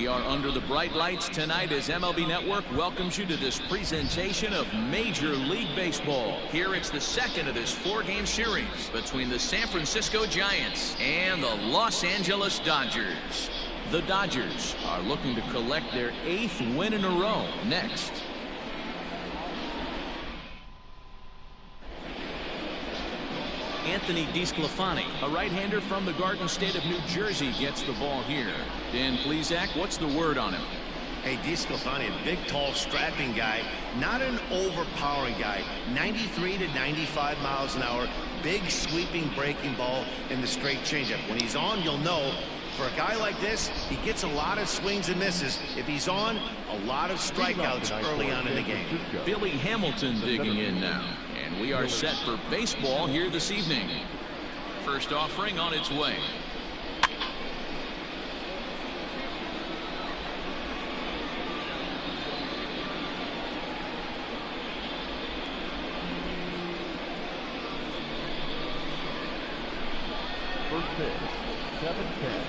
are under the bright lights tonight as MLB Network welcomes you to this presentation of Major League Baseball. Here it's the second of this four-game series between the San Francisco Giants and the Los Angeles Dodgers. The Dodgers are looking to collect their 8th win in a row next. Anthony DeSclafani, a right-hander from the Garden State of New Jersey, gets the ball here. Dan Plesac, what's the word on him? Hey, DeSclafani, a big, tall, strapping guy, not an overpowering guy. 93 to 95 miles an hour, big, sweeping, breaking ball, and the straight changeup. When he's on, you'll know. For a guy like this, he gets a lot of swings and misses. If he's on, a lot of strikeouts early on in the game. Billy Hamilton digging in now. And we are set for baseball here this evening. First offering on its way. First pitch, 7-10.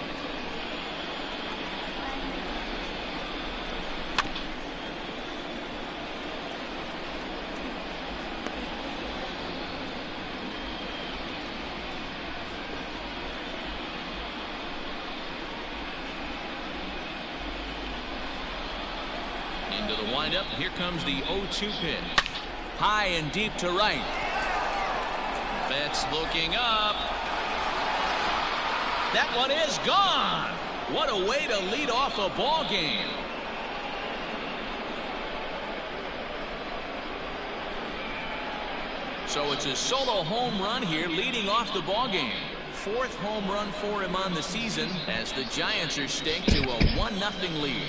Into the windup. Here comes the 0-2 pitch. High and deep to right. Betts looking up. That one is gone. What a way to lead off a ball game. So it's a solo home run here leading off the ball game. 4th home run for him on the season as the Giants are staked to a 1-0 lead.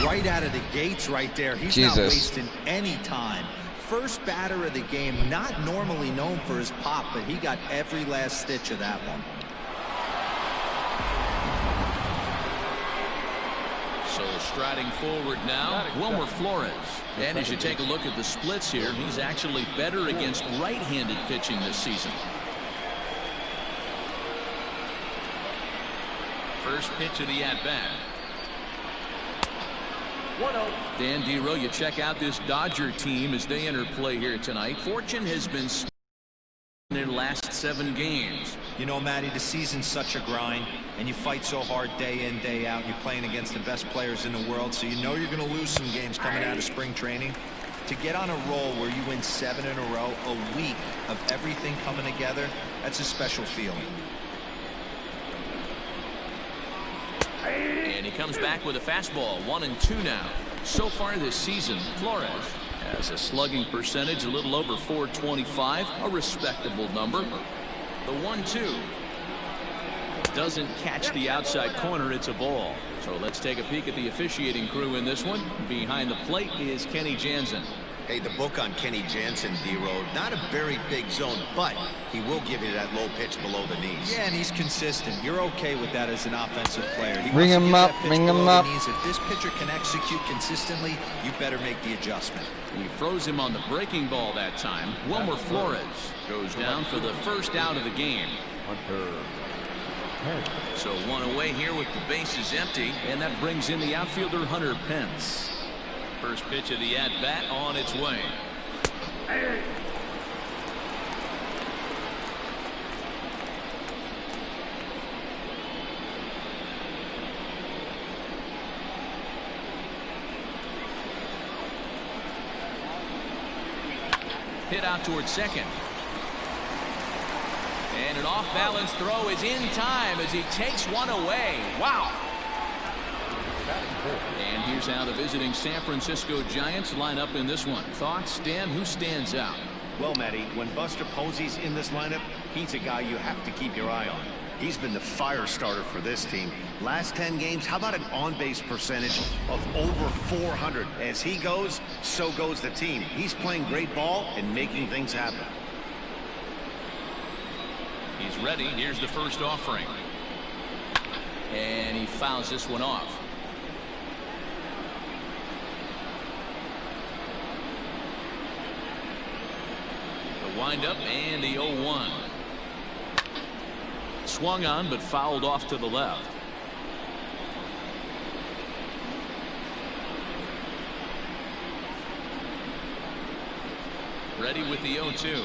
Right out of the gates right there. He's not wasting any time. First batter of the game, not normally known for his pop, but he got every last stitch of that one. So striding forward now, Wilmer Flores. And as you take a look at the splits here, he's actually better against right-handed pitching this season. First pitch of the at-bat. Dan Dero, you check out this Dodger team as they enter play here tonight. Fortune has been in their last 7 games. You know, Matty, the season's such a grind, and you fight so hard day in, day out. You're playing against the best players in the world, so you know you're going to lose some games coming out of spring training. To get on a roll where you win 7 in a row, a week of everything coming together, that's a special feeling. And he comes back with a fastball, 1-2 now. So far this season, Flores has a slugging percentage a little over .425, a respectable number. The 1-2 doesn't catch the outside corner. It's a ball. So let's take a peek at the officiating crew in this one. Behind the plate is Kenny Jansen. Hey, the book on Kenny Jansen, D-Road, not a very big zone, but he will give you that low pitch below the knees. Yeah, and he's consistent. You're okay with that as an offensive player. Bring him up, bring him up. If this pitcher can execute consistently, you better make the adjustment. He froze him on the breaking ball that time. Wilmer Flores goes down for the first out of the game. So 1 away here with the bases empty, and that brings in the outfielder Hunter Pence. First pitch of the at-bat on its way. Hit out towards second. And an off-balance throw is in time as he takes one away. Wow. And here's how the visiting San Francisco Giants line up in this one. Thoughts, Dan? Who stands out? Well, Matty, when Buster Posey's in this lineup, he's a guy you have to keep your eye on. He's been the fire starter for this team. Last 10 games, how about an on-base percentage of over 400? As he goes, so goes the team. He's playing great ball and making things happen. He's ready. Here's the first offering. And he fouls this one off. The windup and the 0-1. Swung on but fouled off to the left. Ready with the 0-2.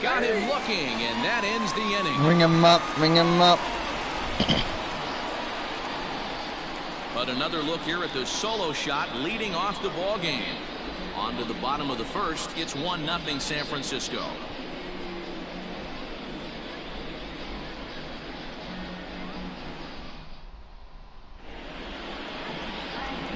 Got him looking, and that ends the inning. Ring him up, ring him up. But another look here at the solo shot leading off the ball game. On to the bottom of the first. It's 1-0 San Francisco.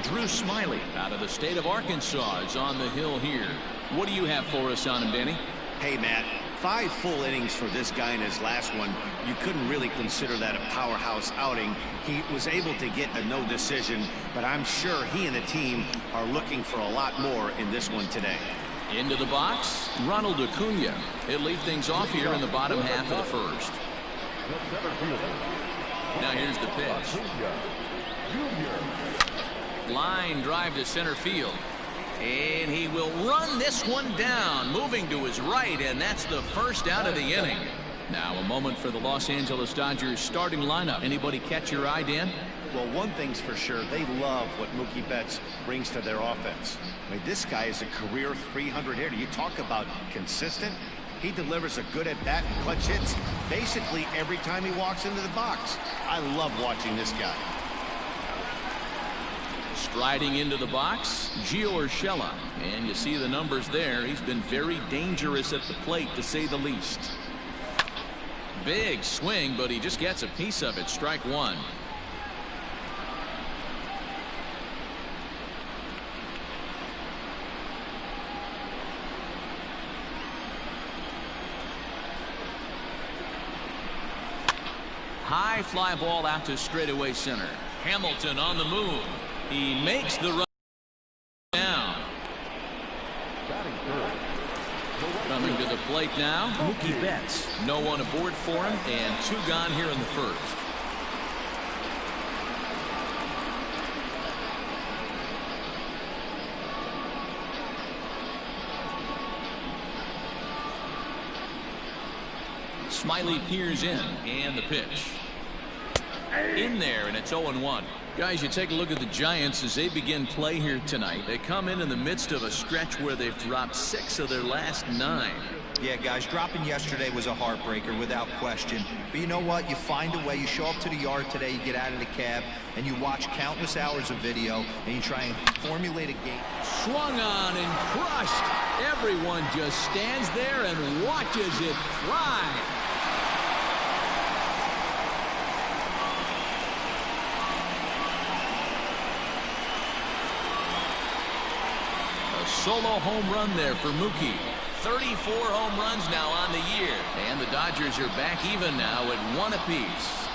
Drew Smyly out of the state of Arkansas is on the hill here. What do you have for us on him, Danny? Hey, Matt, 5 full innings for this guy in his last one. You couldn't really consider that a powerhouse outing. He was able to get a no decision, but I'm sure he and the team are looking for a lot more in this one today. Into the box, Ronald Acuna. He'll lead things off here in the bottom half of the first. Now here's the pitch. Line drive to center field. And he will run this one down, moving to his right, and that's the first out of the inning. Now a moment for the Los Angeles Dodgers starting lineup. Anybody catch your eye, Dan? Well, one thing's for sure, they love what Mookie Betts brings to their offense. I mean, this guy is a career 300 hitter. You talk about consistent. He delivers a good at-bat and clutch hits basically every time he walks into the box. I love watching this guy. Striding into the box, Gio Urshela. And you see the numbers there. He's been very dangerous at the plate, to say the least. Big swing, but he just gets a piece of it. Strike one. High fly ball out to straightaway center. Hamilton on the move. He makes the run down. Coming to the plate now, Mookie Betts. No one aboard for him, and 2 gone here in the first. Smyly peers in, and the pitch. In there, and it's 0-1. Guys, you take a look at the Giants as they begin play here tonight. They come in the midst of a stretch where they've dropped 6 of their last 9. Yeah, guys, dropping yesterday was a heartbreaker without question. But you know what? You find a way. You show up to the yard today, you get out of the cab, and you watch countless hours of video, and you try and formulate a game. Swung on and crushed. Everyone just stands there and watches it fly. Solo home run there for Mookie. 34 home runs now on the year. And the Dodgers are back even now at 1 apiece.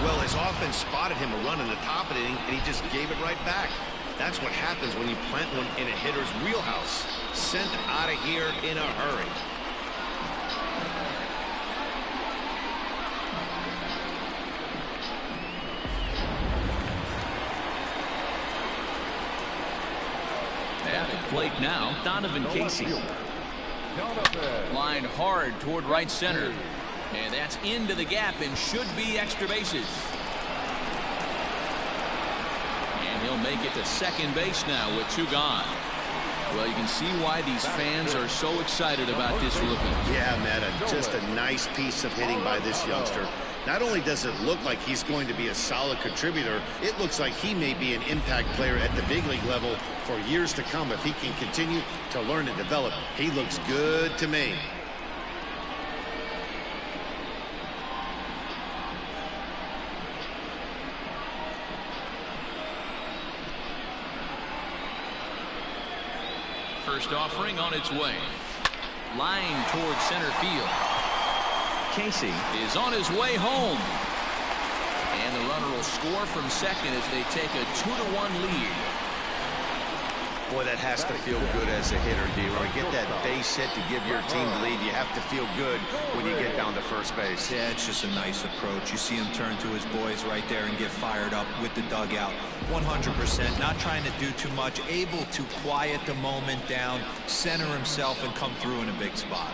Well, his offense spotted him a run in the top of the inning, and he just gave it right back. That's what happens when you plant one in a hitter's wheelhouse. Sent out of here in a hurry. At the plate now, Donovan Casey. Line hard toward right center. And that's into the gap and should be extra bases. And he'll make it to second base now with 2 gone. Well, you can see why these fans are so excited about this rookie. Yeah, Matt, just a nice piece of hitting by this youngster. Not only does it look like he's going to be a solid contributor, it looks like he may be an impact player at the big league level for years to come if he can continue to learn and develop. He looks good to me. First offering on its way. Line towards center field. Casey is on his way home. And the runner will score from second as they take a 2-1 lead. Boy, that has to feel good as a hitter, D-Roy. Get that base hit to give your team the lead. You have to feel good when you get down to first base. Yeah, it's just a nice approach. You see him turn to his boys right there and get fired up with the dugout. 100%, not trying to do too much, able to quiet the moment down, center himself, and come through in a big spot.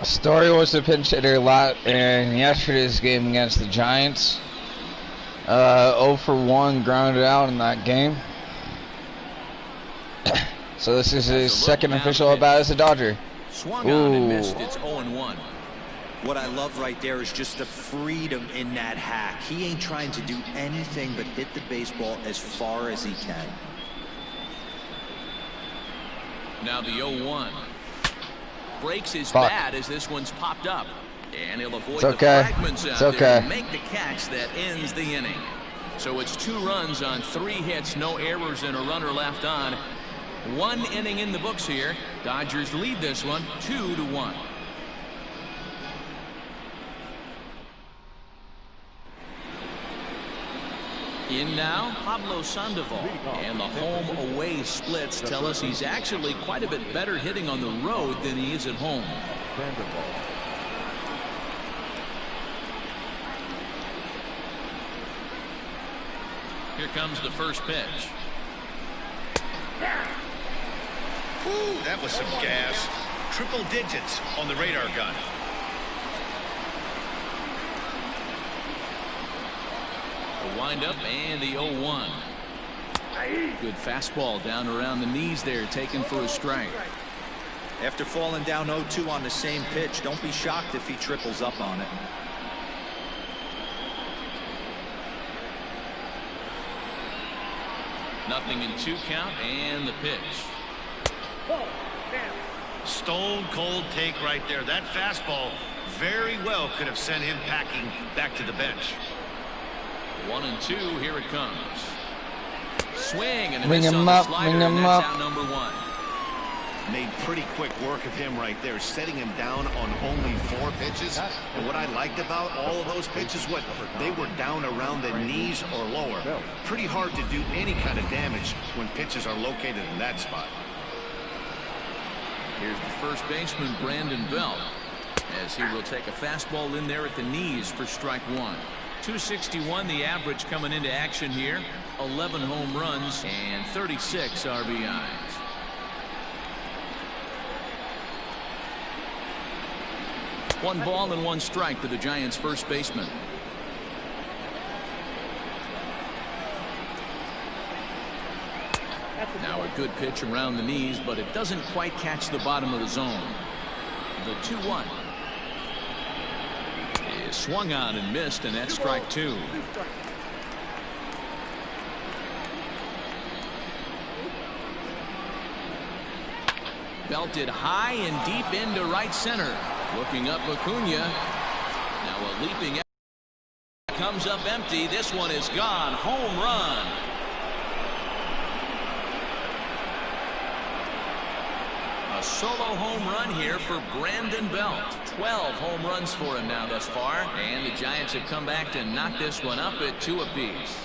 Story was a pinch hitter a lot in yesterday's game against the Giants. 0 for 1 grounded out in that game. So this is his second official at bat as a Dodger. Swung on and missed. It's 0-1. What I love right there is just the freedom in that hack. He ain't trying to do anything but hit the baseball as far as he can. Now the 0-1. Breaks his bat as this one's popped up. And he'll avoid the fragments out there and make the catch that ends the inning. So it's 2 runs on 3 hits, no errors, and a runner left on. 1 inning in the books here. Dodgers lead this one 2-1. In now, Pablo Sandoval. And the home-away splits tell us he's actually quite a bit better hitting on the road than he is at home. Here comes the first pitch. Ooh, that was some gas. Triple digits on the radar gun. The windup and the 0-1. Good fastball down around the knees there, taken for a strike. After falling down 0-2 on the same pitch, don't be shocked if he triples up on it. Nothing in 2 count, and the pitch. Stone cold take right there. That fastball very well could have sent him packing back to the bench. 1-2, here it comes. Swing and a Bring miss him on the up, slider, bring and him that's up. out number 1. Made pretty quick work of him right there, setting him down on only 4 pitches. And what I liked about all of those pitches, they were down around the knees or lower. Pretty hard to do any kind of damage when pitches are located in that spot. Here's the first baseman, Brandon Belt, as he will take a fastball in there at the knees for strike 1. 261 the average coming into action here. 11 home runs and 36 RBIs. One ball and 1 strike to the Giants' first baseman. Now a good pitch around the knees, but it doesn't quite catch the bottom of the zone. The 2-1 is swung on and missed, and that's strike 2. Belted high and deep into right center. Looking up Acuna. Now a leaping comes up empty. This one is gone. Home run. A solo home run here for Brandon Belt. 12 home runs for him now thus far. And the Giants have come back to knock this one up at 2 apiece.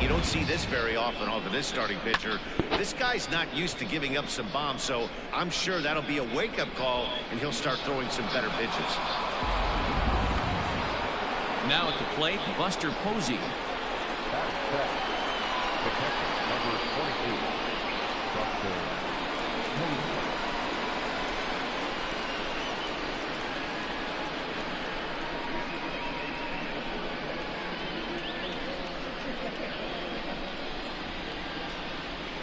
You don't see this very often off of this starting pitcher. This guy's not used to giving up some bombs, so I'm sure that'll be a wake-up call, and he'll start throwing some better pitches. Now at the plate, Buster Posey. Number 28, Buster Posey.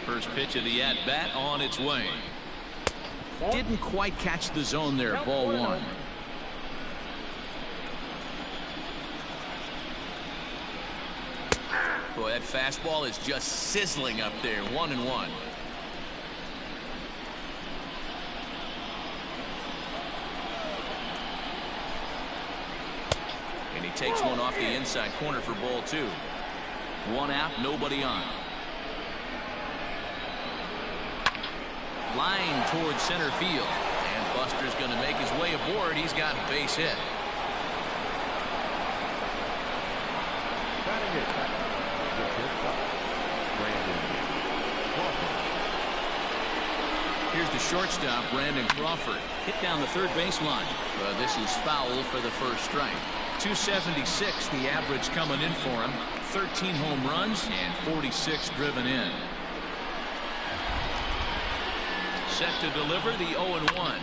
First pitch of the at-bat on its way. Didn't quite catch the zone there. Ball 1. Boy, that fastball is just sizzling up there. 1-1. And he takes one off the inside corner for ball 2. 1 out, nobody on. Line towards center field. And Buster's going to make his way aboard. He's got a base hit. Batting it. The shortstop, Brandon Crawford. Here's the shortstop, Brandon Crawford. Hit down the third baseline. This is foul for the first strike. 276 the average coming in for him. 13 home runs and 46 driven in. Set to deliver the 0-1.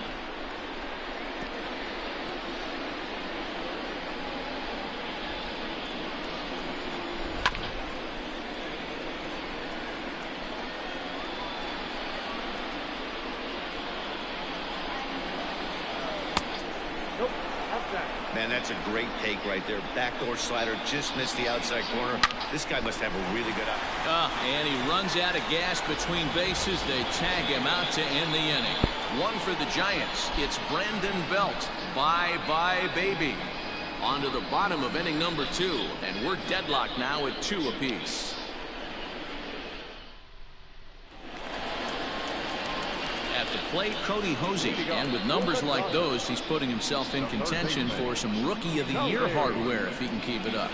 Man, that's a great take right there. Backdoor slider just missed the outside corner. This guy must have a really good eye. And he runs out of gas between bases. They tag him out to end the inning. One for the Giants. It's Brandon Belt. Bye-bye, baby. On to the bottom of inning number 2. And we're deadlocked now at 2 apiece. At the plate, Cody Hosey. And with numbers like those, he's putting himself in contention for some Rookie of the Year hardware if he can keep it up.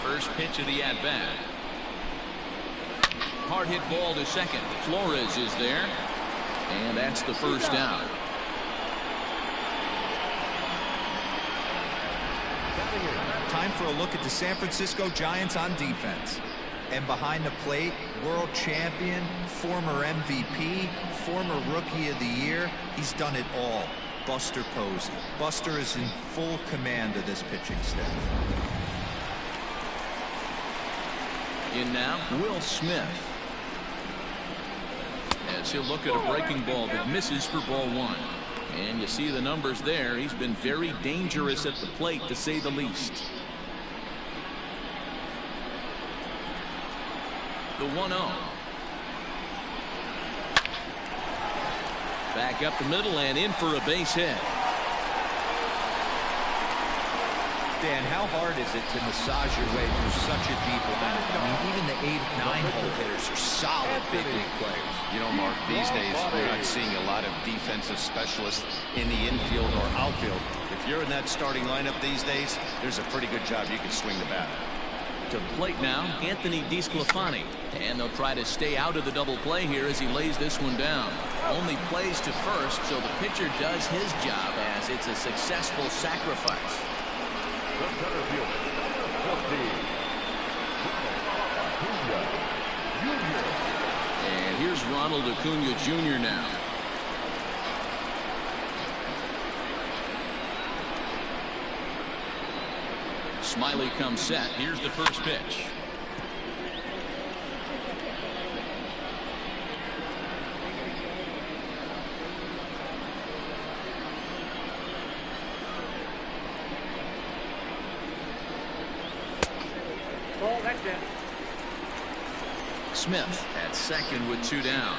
First pitch of the at-bat. Hard hit ball to second. Flores is there. And that's the first down. Time for a look at the San Francisco Giants on defense. And behind the plate, world champion, former MVP, former Rookie of the Year, he's done it all. Buster Posey. Buster is in full command of this pitching staff. In now, Will Smith. As he'll look at a breaking ball that misses for ball 1. And you see the numbers there. He's been very dangerous at the plate, to say the least. The 1-0. Back up the middle and in for a base hit. Dan, how hard is it to massage your way through such a deep lineup? I mean, even the 8 and 9 hole hitters are solid big league players. You know, Mark, these days we're not seeing a lot of defensive specialists in the infield or outfield. If you're in that starting lineup these days, there's a pretty good job you can swing the bat. To the plate now, Anthony DeSclafani. And they'll try to stay out of the double play here as he lays this one down. Only plays to first, so the pitcher does his job as it's a successful sacrifice. The center fielder, And here's Ronald Acuna Jr. now. Smiley comes set. Here's the first pitch. Smith at second with 2 down.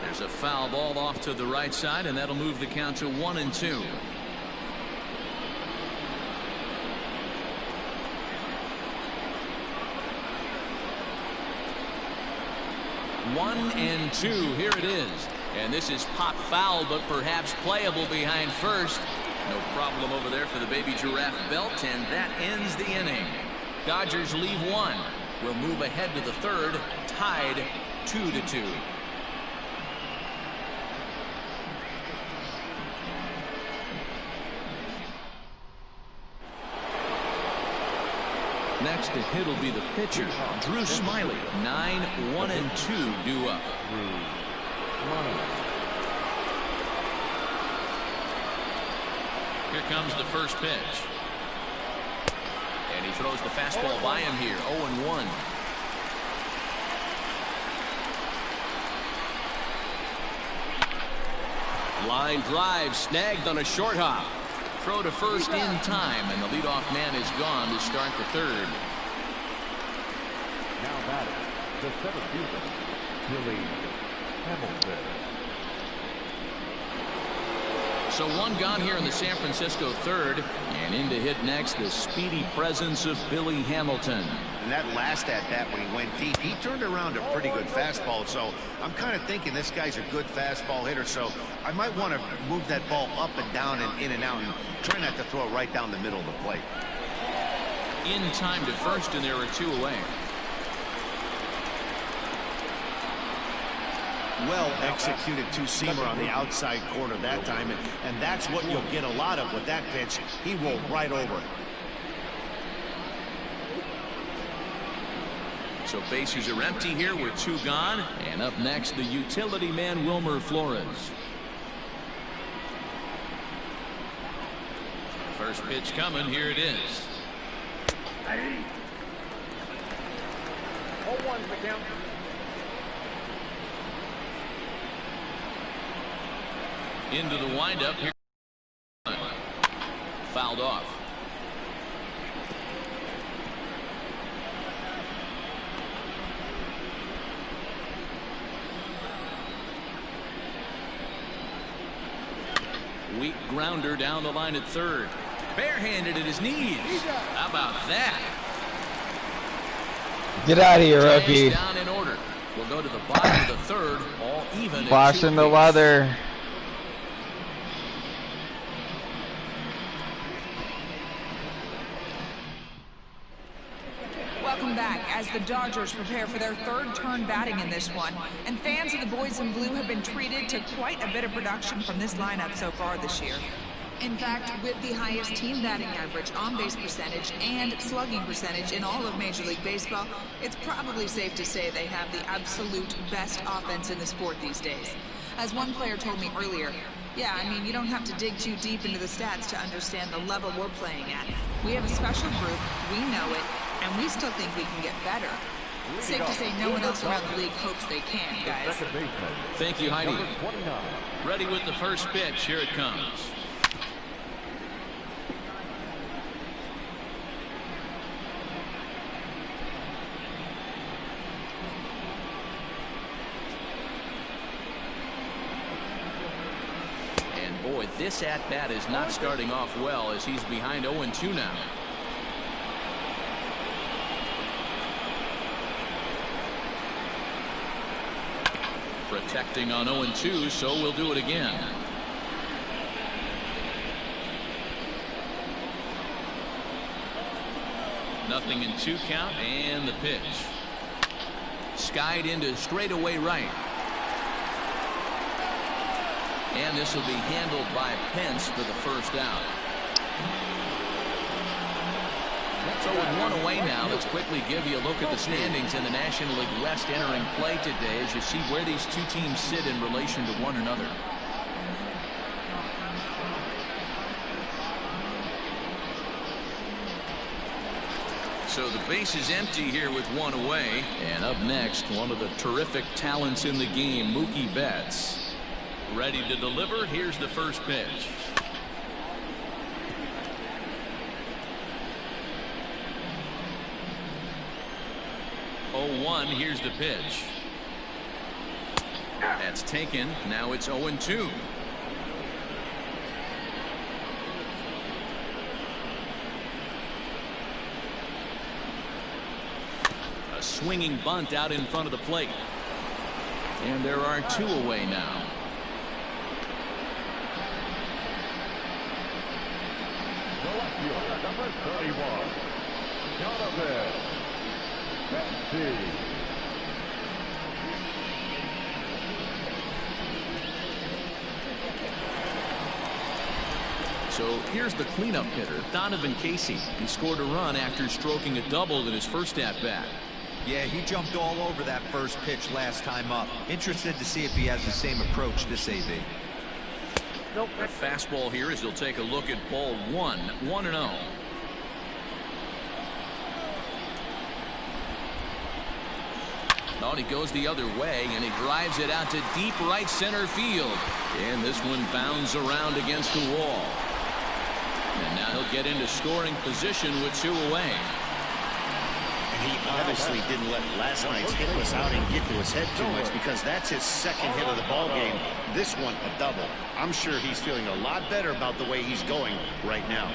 There's a foul ball off to the right side, and that'll move the count to 1-2. One and two. Here it is. And this is pop foul, but perhaps playable behind first. No problem over there for the baby giraffe Belt, and that ends the inning. Dodgers leave 1. We'll move ahead to the third, tied 2-2. Next to hit will be the pitcher, Drew Smiley. 9-1-2 due up. Here comes the first pitch. And he throws the fastball by him here. 0-1. Line drive snagged on a short hop. Throw to first in time, and the leadoff man is gone to start the third. Now batting, the center fielder, Billy Hamilton. So one gone here in the San Francisco third. And in to hit next, the speedy presence of Billy Hamilton. And that last at-bat when he went deep, he turned around a pretty good fastball. So I'm kind of thinking this guy's a good fastball hitter. So I might want to move that ball up and down and in and out and try not to throw it right down the middle of the plate. In time to first, and there are 2 away. Well executed two-seamer on the outside corner that time, and that's what you'll get a lot of with that pitch. He rolled right over it. So bases are empty here with 2 gone. And up next, the utility man, Wilmer Flores. First pitch coming. Here it is. 0-1's the count. Into the windup here. Fouled off. Weak grounder down the line at third. Barehanded at his knees. How about that? Get out of here, rookie. Down in order. We'll go to the bottom of the third. All even. Washing the leather. Welcome back as the Dodgers prepare for their third turn batting in this one. And fans of the boys in blue have been treated to quite a bit of production from this lineup so far this year. In fact, with the highest team batting average, on-base percentage, and slugging percentage in all of Major League Baseball, it's probably safe to say they have the absolute best offense in the sport these days. As one player told me earlier, yeah, I mean, you don't have to dig too deep into the stats to understand the level we're playing at. We have a special group, we know it, and we still think we can get better. Safe to say no one else around the league hopes they can, guys. Thank you, Heidi. Ready with the first pitch. Here it comes. And boy, this at-bat is not starting off well as he's behind 0-2 now. Protecting on 0-2, so we'll do it again. Nothing in 2 count, and the pitch. Skied into straightaway right. And this will be handled by Pence for the first out. So with 1 away now, let's quickly give you a look at the standings in the National League West entering play today as you see where these 2 teams sit in relation to one another. So the base is empty here with 1 away. And up next, one of the terrific talents in the game, Mookie Betts. Ready to deliver. Here's the first pitch. Here's the pitch. That's taken. Now it's 0-2. A swinging bunt out in front of the plate. And there are 2 away now. Number 31. Jonathan Betsy. So here's the cleanup hitter, Donovan Casey. He scored a run after stroking a double in his first at-bat. Yeah, he jumped all over that first pitch last time up. Interested to see if he has the same approach this AB. Nope. A fastball here as he'll take a look at ball 1, 1-0. Oh, he goes the other way, and he drives it out to deep right center field. And this one bounds around against the wall. And now he'll get into scoring position with 2 away. he obviously didn't let last night's hitless outing get to his head too much, because that's his second hit of the ball game. This one, a double. I'm sure he's feeling a lot better about the way he's going right now.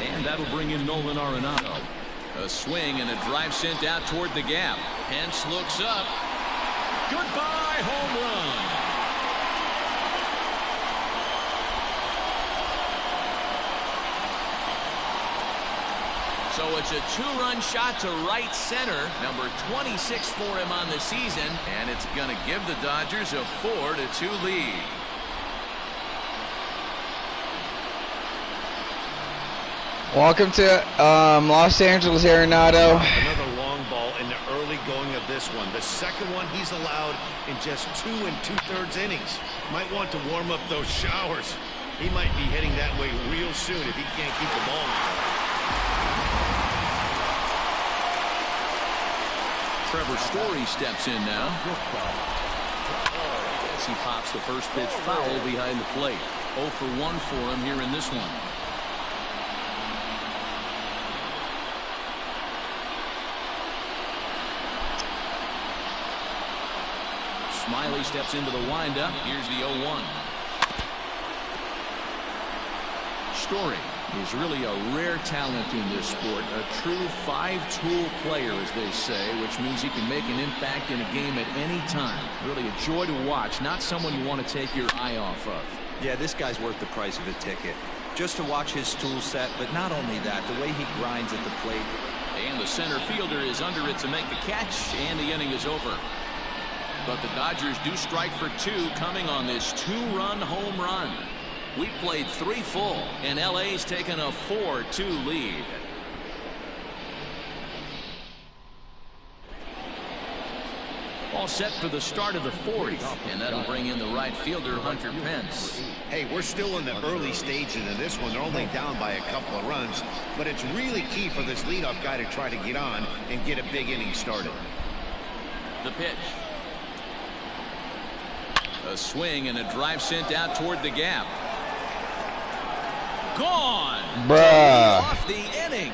And that'll bring in Nolan Arenado. A swing and a drive sent out toward the gap. Hence looks up. Goodbye, home run. So it's a two-run shot to right center. Number 26 for him on the season. And it's going to give the Dodgers a 4-2 lead. Welcome to Los Angeles, Arenado. Another long ball in the early going of this one. The second one he's allowed in just 2 2/3 innings. Might want to warm up those showers. He might be heading that way real soon if he can't keep the ball. Trevor Story steps in now. As he pops the first pitch foul behind the plate. 0 for 1 for him here in this one. Smiley steps into the windup. Here's the 0-1. Story is really a rare talent in this sport. A true five-tool player, as they say, which means he can make an impact in a game at any time. Really a joy to watch. Not someone you want to take your eye off of. Yeah, this guy's worth the price of a ticket. Just to watch his tool set, but not only that, the way he grinds at the plate. And the center fielder is under it to make the catch, and the inning is over. But the Dodgers do strike for 2 coming on this 2-run home run. We played 3 full, and LA's taken a 4-2 lead. All set for the start of the 4th, and that'll bring in the right fielder, Hunter Pence. Hey, we're still in the early stages of this one. They're only down by a couple of runs, but it's really key for this leadoff guy to try to get on and get a big inning started. The pitch. A swing and a drive sent out toward the gap. Gone. Bruh. Off the inning.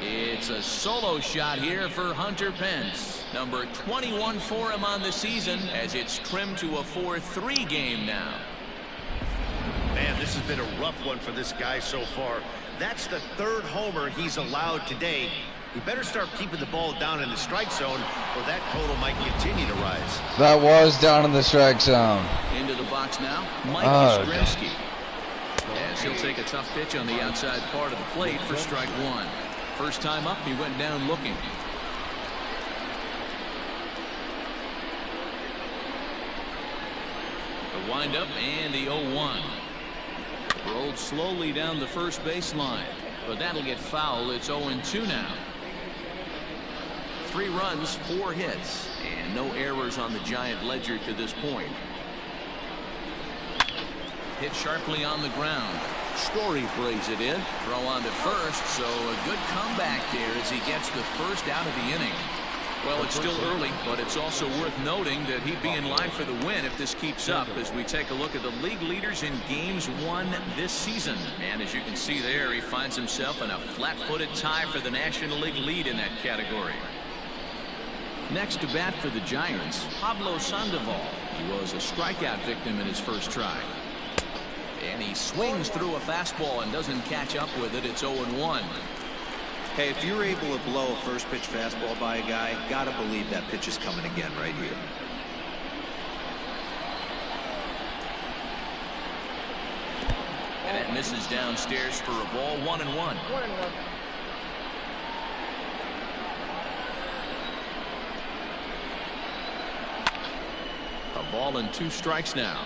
It's a solo shot here for Hunter Pence. Number 21 for him on the season, as it's trimmed to a 4-3 game now. Man, this has been a rough one for this guy so far. That's the 3rd homer he's allowed today. He better start keeping the ball down in the strike zone, or that total might continue to rise. That was down in the strike zone. Into the box now, Mike Yastrzemski. As he'll take a tough pitch on the outside part of the plate for strike 1. First time up, he went down looking. The windup and the 0-1. Rolled slowly down the first baseline, but that'll get foul. It's 0-2 now. 3 runs, 4 hits, and no errors on the Giant ledger to this point. Hit sharply on the ground. Story plays it in. Throw on to first, so a good comeback there as he gets the first out of the inning. Well, it's still early, but it's also worth noting that he'd be in line for the win if this keeps up as we take a look at the league leaders in games won this season. And as you can see there, he finds himself in a flat-footed tie for the National League lead in that category. Next to bat for the Giants, Pablo Sandoval. He was a strikeout victim in his first try. And he swings through a fastball and doesn't catch up with it. It's 0-1. Hey, if you're able to blow a first pitch fastball by a guy, gotta believe that pitch is coming again right here. And it misses downstairs for a ball. 1-1. A ball and 2 strikes now.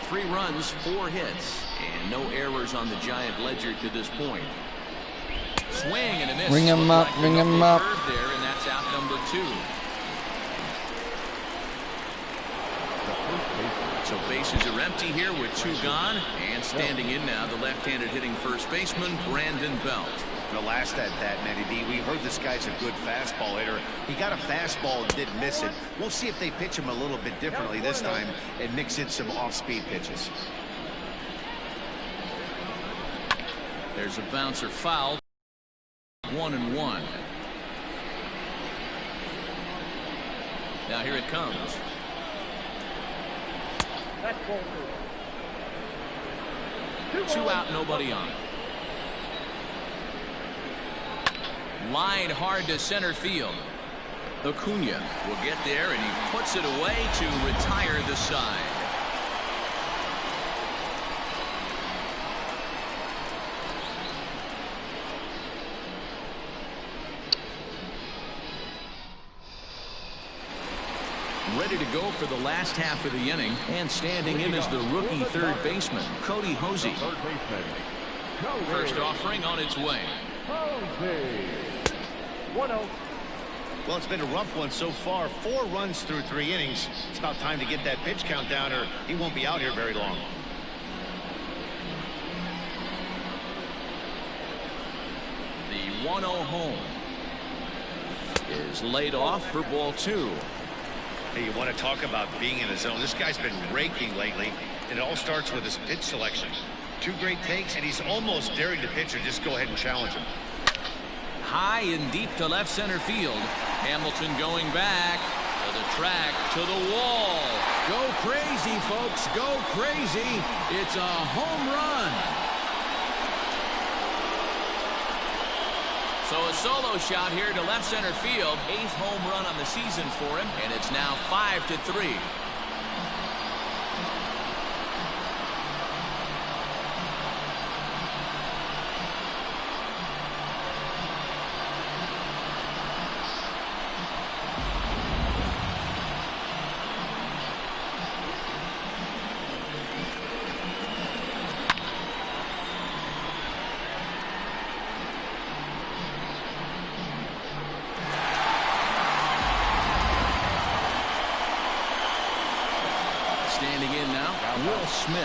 3 runs, 4 hits, and no errors on the Giant ledger to this point. Swing and a miss. Ring him up, ring him up. There, and that's out number 2. So bases are empty here with 2 gone, and standing in now the left-handed hitting first baseman Brandon Belt. The last at bat, Matty D, we heard this guy's a good fastball hitter. He got a fastball and didn't miss it. We'll see if they pitch him a little bit differently this time and mix in some off-speed pitches. There's a bouncer foul. 1-1. Now here it comes. Two out, nobody on. Line hard to center field. Acuna will get there, and he puts it away to retire the side. Ready to go for the last half of the inning, and standing in is the rookie third baseman, Cody Hosey. First offering on its way. 1-0. Well, it's been a rough one so far. 4 runs through 3 innings. It's about time to get that pitch count down, or he won't be out here very long. The 1-0 home is laid off for ball 2. Hey, you want to talk about being in a zone? This guy's been raking lately, and it all starts with his pitch selection. 2 great takes, and he's almost daring the pitcher just go ahead and challenge him. High and deep to left center field. Hamilton going back to the track, to the wall. Go crazy, folks. Go crazy. It's a home run. So a solo shot here to left center field. 8th home run on the season for him, and it's now 5-3. Standing in now, Will Smith.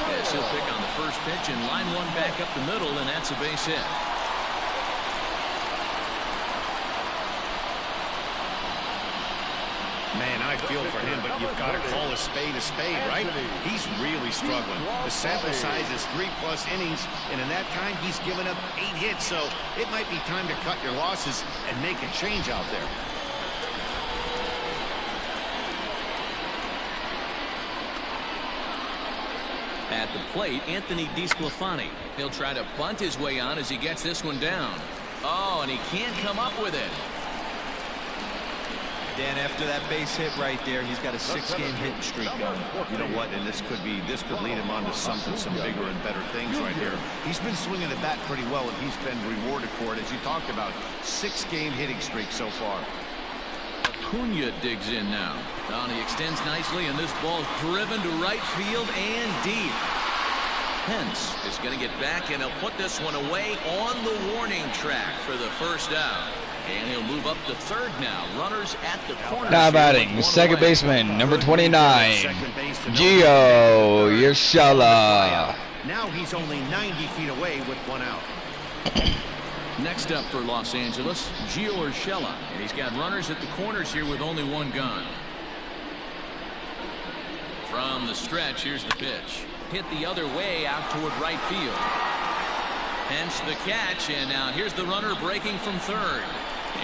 Yes, he'll pick on the first pitch and line one back up the middle, and that's a base hit. Man, I feel for him, but you've got to call a spade, right? He's really struggling. The sample size is 3+ innings, and in that time, he's given up 8 hits, so it might be time to cut your losses and make a change out there. At the plate, Anthony DeSclafani. He'll try to bunt his way on as he gets this one down. Oh, and he can't come up with it. Dan, after that base hit right there, he's got a 6-game hitting streak going. You know what? And this could lead him on to some bigger and better things right here. He's been swinging the bat pretty well, and he's been rewarded for it, as you talked about. 6-game hitting streak so far. Acuna digs in now. And he extends nicely, and this ball's driven to right field and deep. Pence is going to get back, and he'll put this one away on the warning track for the first out. And he'll move up to third now. Runners at the corner. Now batting, second baseman, number 29, Gio Urshela. Now he's only 90 feet away with 1 out. Next up for Los Angeles, Gio Urshela. And he's got runners at the corners here with only 1 gone. From the stretch, here's the pitch. Hit the other way out toward right field. Hence the catch, and now here's the runner breaking from third.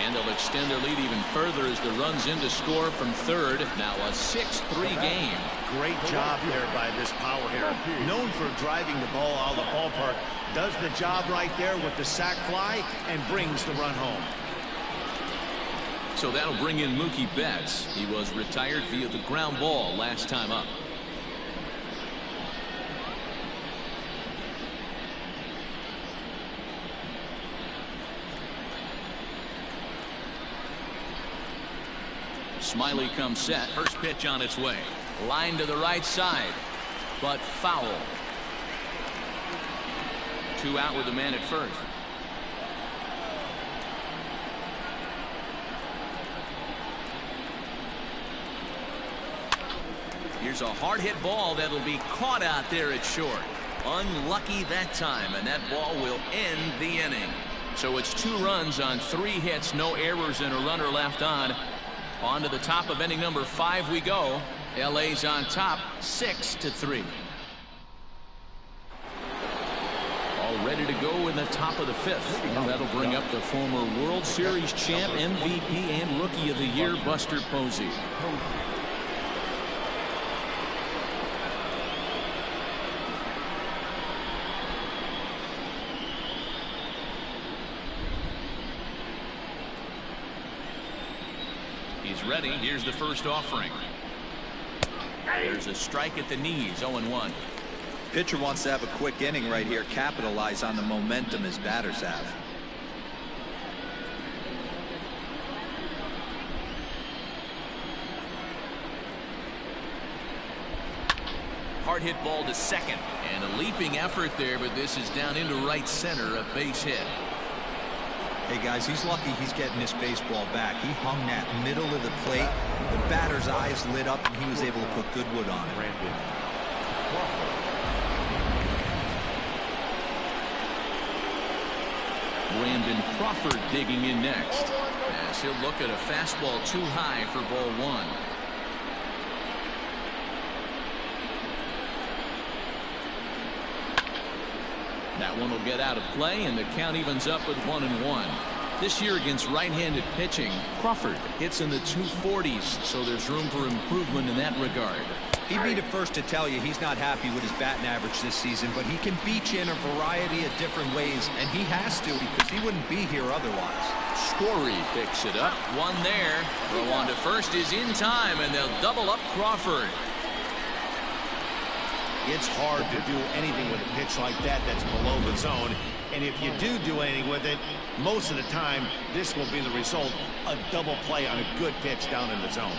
And they'll extend their lead even further as the runs in to score from third. Now a 6-3 game. Great job there by this power hitter. Known for driving the ball out of the ballpark. Does the job right there with the sac fly and brings the run home. So that'll bring in Mookie Betts. He was retired via the ground ball last time up. Smiley comes set. First pitch on its way. Line to the right side, but foul. 2 out with the man at first. Here's a hard hit ball that'll be caught out there at short. Unlucky that time, and that ball will end the inning. So it's 2 runs on 3 hits, no errors, and a runner left on. On to the top of inning number 5 we go. LA's on top 6-3. All ready to go in the top of the 5th. And that'll bring up the former World Series champ, MVP, and Rookie of the Year, Buster Posey. He's ready. Here's the first offering. There's a strike at the knees. 0-1. Pitcher wants to have a quick inning right here, capitalize on the momentum his batters have. Hard hit ball to second, and a leaping effort there, but this is down into right center, a base hit. Hey guys, he's lucky he's getting this baseball back. He hung that middle of the plate. The batter's eyes lit up, and he was able to put good wood on it. Brandon Crawford digging in next, as he'll look at a fastball too high for ball 1. That one will get out of play, and the count evens up with 1-1. This year against right-handed pitching, Crawford hits in the 240s, so there's room for improvement in that regard. He'd be the first to tell you he's not happy with his batting average this season, but he can beat you in a variety of different ways, and he has to because he wouldn't be here otherwise. Story picks it up. One there. Throw on to first is in time, and they'll double up Crawford. It's hard to do anything with a pitch like that that's below the zone. And if you do anything with it, most of the time, this will be the result, a double play on a good pitch down in the zone.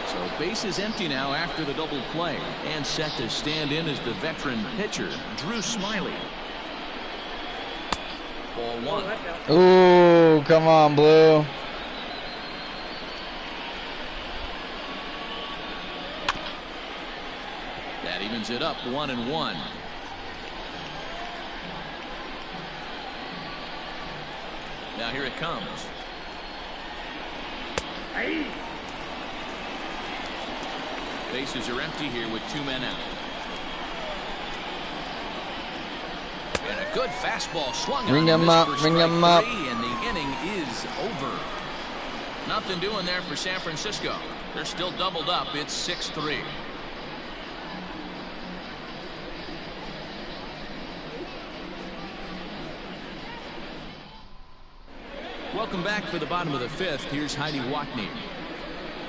So base is empty now after the double play, and set to stand in as the veteran pitcher, Drew Smyly. Ball 1. Ooh, come on, Blue. That evens it up, 1-1. Now here it comes. Bases are empty here with 2 men out. And a good fastball swung on. Ring him up, ring him up. And the inning is over. Nothing doing there for San Francisco. They're still doubled up. It's 6-3. Welcome back for the bottom of the 5th. Here's Heidi Watney.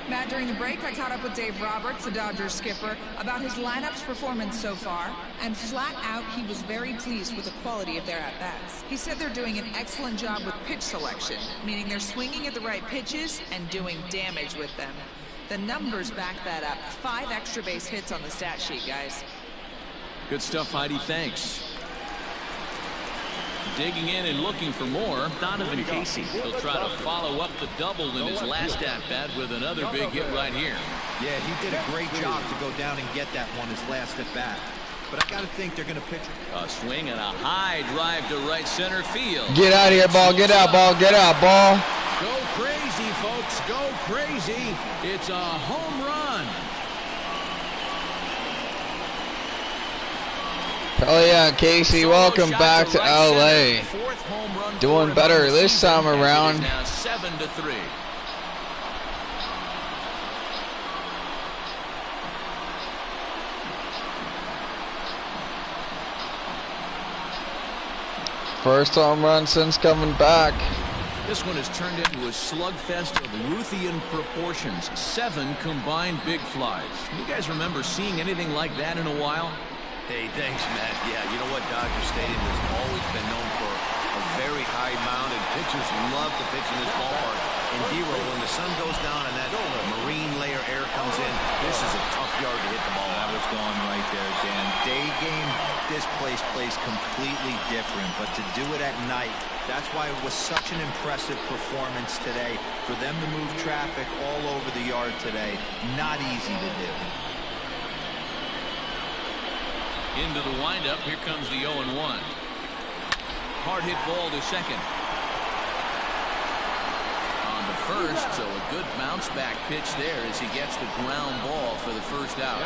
Matt, during the break, I caught up with Dave Roberts, the Dodgers skipper, about his lineup's performance so far, and flat out, he was very pleased with the quality of their at-bats. He said they're doing an excellent job with pitch selection, meaning they're swinging at the right pitches and doing damage with them. The numbers back that up. 5 extra base hits on the stat sheet, guys. Good stuff, Heidi. Thanks. Digging in and looking for more, Donovan Casey. He'll try to follow up the double in his last at-bat with another big hit right here. Yeah, he did a great job to go down and get that one his last at-bat. But I got to think they're going to pitch. A swing and a high drive to right center field. Get out of here, ball. Get out, ball. Get out, ball. Go crazy, folks. Go crazy. It's a home run. Oh yeah, Casey, welcome back to LA. Doing better this time around. Now 7-3. First home run since coming back. This one has turned into a slugfest of Ruthian proportions. 7 combined big flies. You guys remember seeing anything like that in a while? Hey, thanks, Matt. Yeah, you know what? Dodger Stadium has always been known for a very high mound, and pitchers love to pitch in this ballpark. And D-Roll, when the sun goes down and that marine layer air comes in. This is a tough yard to hit the ball. That was gone right there, Dan. Day game, this place plays completely different, but to do it at night, that's why it was such an impressive performance today. For them to move traffic all over the yard today, not easy to do. Into the windup, here comes the 0-1. Hard hit ball to second. On to first, so a good bounce back pitch there as he gets the ground ball for the first out.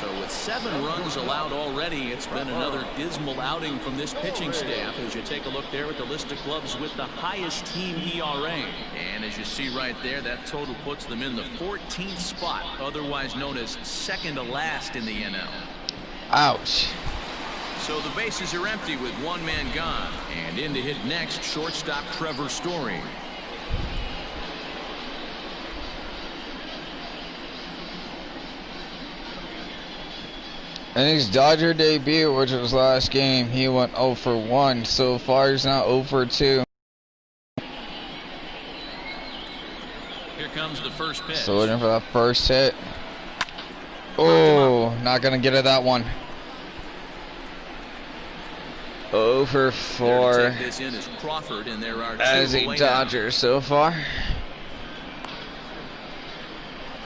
So with 7 runs allowed already, it's been another dismal outing from this pitching staff as you take a look there at the list of clubs with the highest team ERA. And as you see right there, that total puts them in the 14th spot, otherwise known as second to last in the NL. Ouch. So the bases are empty with 1 man gone. And in to hit next, shortstop Trevor Story. In his Dodger debut, which was last game, he went 0 for 1. So far, he's now 0 for 2. Here comes the first pitch. So looking for that first hit. Oh, not going to get it that one. 0 for 4 There to take this in is Crawford, and there are 2 as a away Dodger now. so far.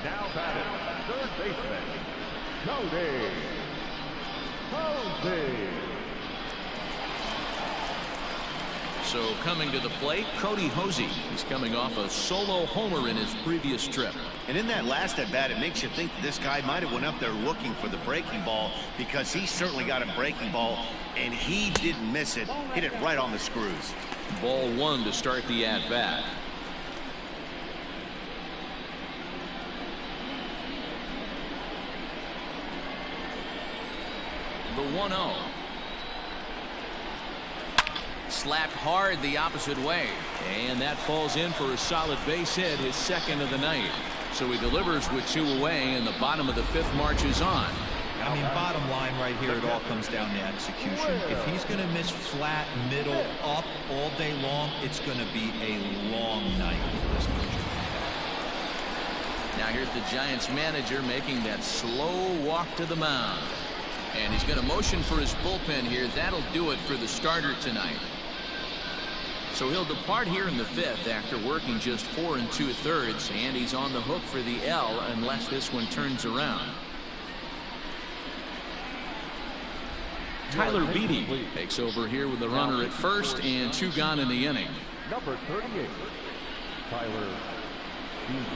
Now batting, third baseman, Cody Posey. So coming to the plate, Cody Posey. He's coming off a solo homer in his previous trip. And in that last at bat, it makes you think that this guy might have went up there looking for the breaking ball, because he certainly got a breaking ball, and he didn't miss it. Hit it right on the screws. Ball 1 to start the at bat. The 1-0. Slapped hard the opposite way, and that falls in for a solid base hit, his second of the night. So he delivers with 2 away, and the bottom of the 5th marches on. I mean, bottom line right here, it all comes down to execution. If he's going to miss flat, middle, up all day long, it's going to be a long night for this pitcher. Now here's the Giants manager making that slow walk to the mound. And he's going to motion for his bullpen here. That'll do it for the starter tonight. So he'll depart here in the 5th after working just 4 2/3, and he's on the hook for the L unless this one turns around. Tyler Beede takes over here with the runner at first and 2 gone in the inning. Number 38, Tyler Beede.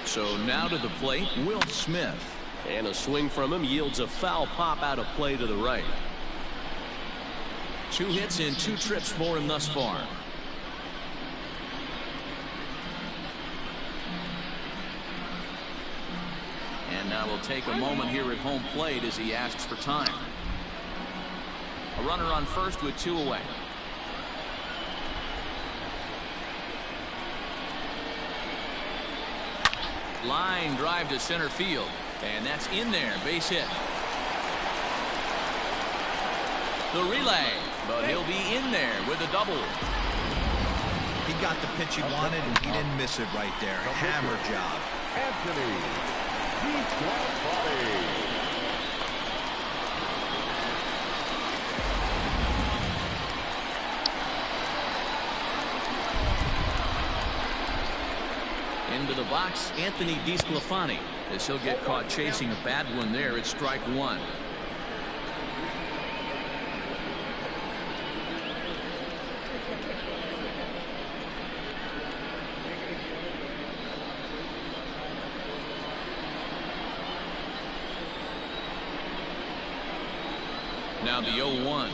So now to the plate, Will Smith. And a swing from him yields a foul pop out of play to the right. 2 hits in 2 trips for him thus far. And now we'll take a moment here at home plate as he asks for time. A runner on first with 2 away. Line drive to center field, and that's in there. Base hit. The relay, but he'll be in there with a double. He got the pitch he wanted, and he didn't miss it right there. Hammer job. Anthony DeSclafani. Into the box, Anthony DeSclafani, as he'll get caught chasing a bad one there at strike 1. Now the 0-1.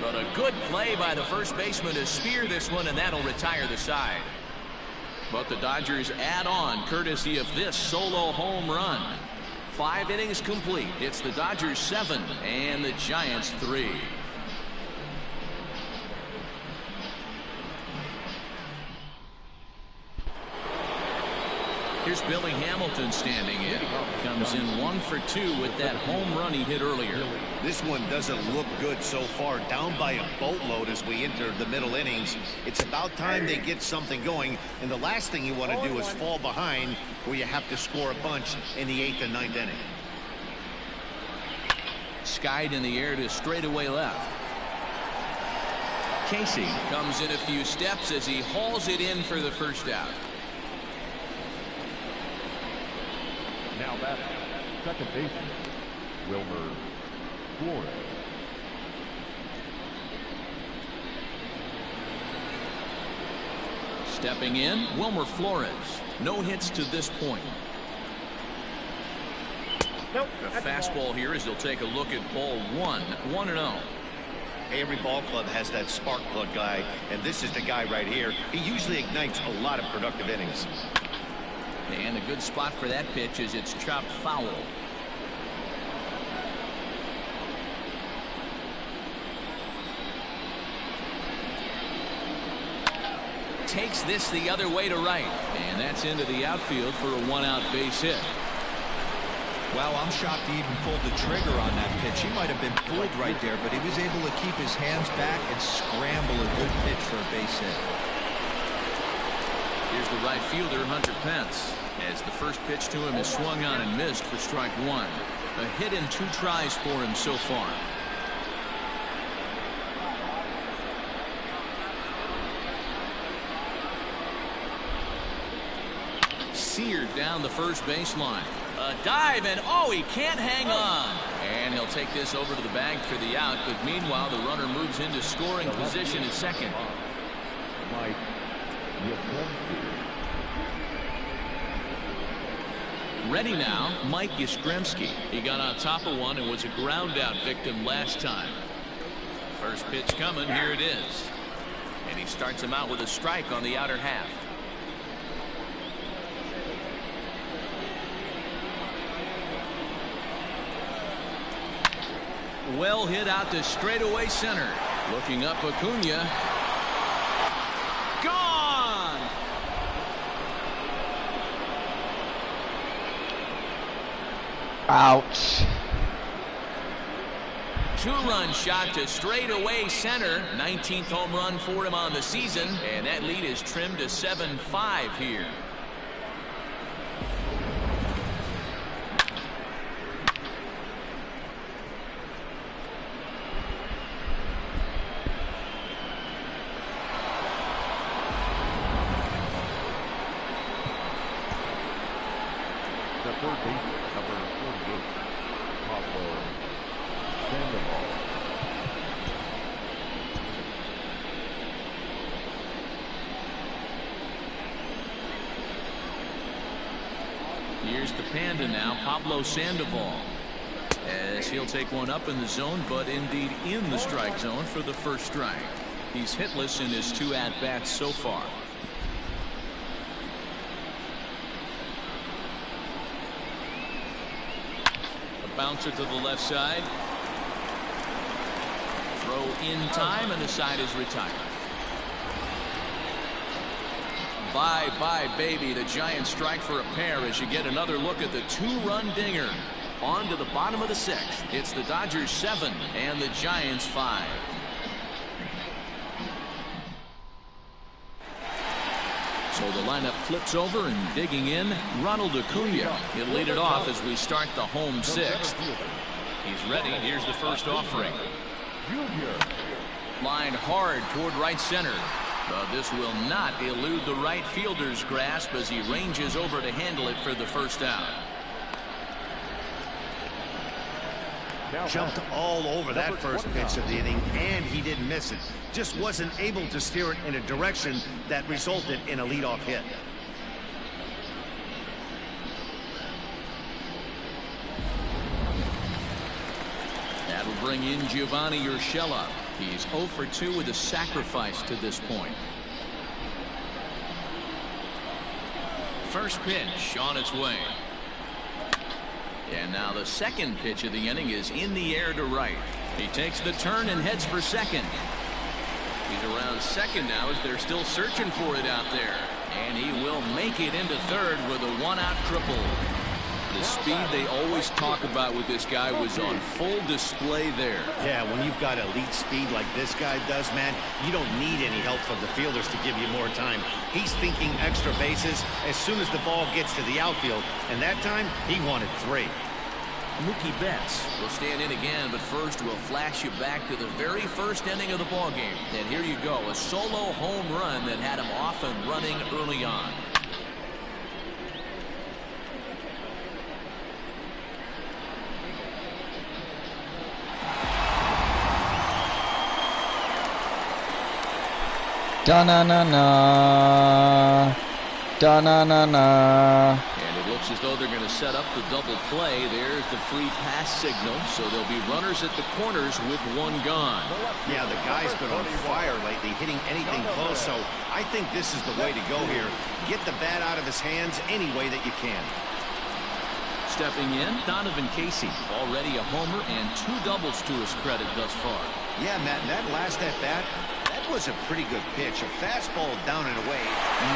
But a good play by the first baseman to spear this one, and that'll retire the side. But the Dodgers add on courtesy of this solo home run. 5 innings complete. It's the Dodgers 7 and the Giants 3. Here's Billy Hamilton standing in. Comes in 1 for 2 with that home run he hit earlier. This one doesn't look good so far. Down by a boatload as we enter the middle innings. It's about time they get something going. And the last thing you want to do is fall behind where you have to score a bunch in the 8th and 9th inning. Skied in the air to straightaway left. Casey comes in a few steps as he hauls it in for the first out. Now that's second baseman, Wilmer Flores. Stepping in, Wilmer Flores. No hits to this point. Nope. The fastball here as they'll take a look at ball 1, 1-0. Every ball club has that spark plug guy, and this is the guy right here. He usually ignites a lot of productive innings. And a good spot for that pitch as it's chopped foul. Takes this the other way to right, and that's into the outfield for a 1-out base hit. Well, I'm shocked he even pulled the trigger on that pitch. He might have been fooled right there, but he was able to keep his hands back and scramble a good pitch for a base hit. Here's the right fielder, Hunter Pence, as the first pitch to him is swung on and missed for strike 1. A hit in 2 tries for him so far. Seared down the first baseline. A dive, and oh, he can't hang on. And he'll take this over to the bag for the out, but meanwhile the runner moves into scoring position at second. Mike Yastrzemski. Ready now, Mike Yastrzemski. He got on top of one and was a ground out victim last time. First pitch coming, here it is. And he starts him out with a strike on the outer half. Well hit out to straightaway center. Looking up, Acuna. Gone! Ouch. 2-run shot to straightaway center. 19th home run for him on the season, and that lead is trimmed to 7-5 here. The third baseman, number 48, Pablo Sandoval. Here's the Panda now, Pablo Sandoval, as he'll take one up in the zone, but indeed in the strike zone for the first strike. He's hitless in his 2 at-bats so far. Bouncer to the left side. Throw in time, and the side is retired. Bye-bye, baby. The Giants strike for a pair as you get another look at the 2-run dinger. On to the bottom of the 6th. It's the Dodgers 7 and the Giants 5. So the lineup flips over, and digging in, Ronald Acuna. He'll lead it off as we start the home 6th. He's ready. Here's the first offering. Line hard toward right center. But this will not elude the right fielder's grasp as he ranges over to handle it for the first out. Jumped all over that first pitch of the inning, and he didn't miss it. Just wasn't able to steer it in a direction that resulted in a leadoff hit. That'll bring in Giovanni Urshela. He's 0 for 2 with a sacrifice to this point. First pitch on its way. And now the second pitch of the inning is in the air to right. He takes the turn and heads for second. He's around second now as they're still searching for it out there. And he will make it into third with a one-out triple. The speed they always talk about with this guy was on full display there. Yeah, when you've got elite speed like this guy does, man, you don't need any help from the fielders to give you more time. He's thinking extra bases as soon as the ball gets to the outfield, and that time he wanted 3. Mookie Betts will stand in again, but first we'll flash you back to the very first inning of the ballgame. And here you go, a solo home run that had him off and running early on. Da-na-na-na. Da-na-na-na. And it looks as though they're going to set up the double play. There's the free pass signal. So there'll be runners at the corners with one gone. Yeah, the guy's been on fire lately, hitting anything close. So I think this is the way to go here. Get the bat out of his hands any way that you can. Stepping in, Donovan Casey. Already a homer and 2 doubles to his credit thus far. Yeah, Matt, that last at-bat, that was a pretty good pitch. A fastball down and away.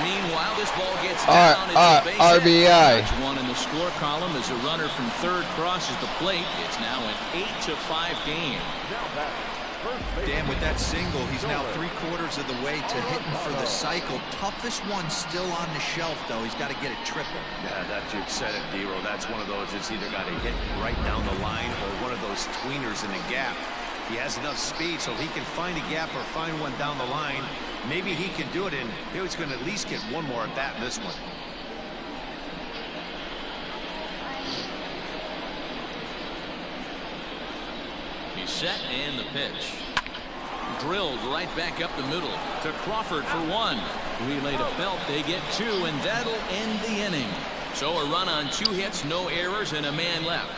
Meanwhile, this ball gets down. It's a base RBI. hit. One in the score column as a runner from third crosses the plate. It's now an 8-5 game. Dan, with that single, he's now 3/4 of the way to hitting for the cycle. Toughest one still on the shelf, though. He's got to get a triple. Yeah, that you said it, D-Row. That's one of those. It's either got to hit right down the line or one of those tweeners in the gap. He has enough speed so he can find a gap or find one down the line. Maybe he can do it, and he's going to at least get one more at bat in this one. He's set and the pitch. Drilled right back up the middle to Crawford for 1. Relay to Belt. They get 2, and that'll end the inning. So a run on 2 hits, no errors, and a man left.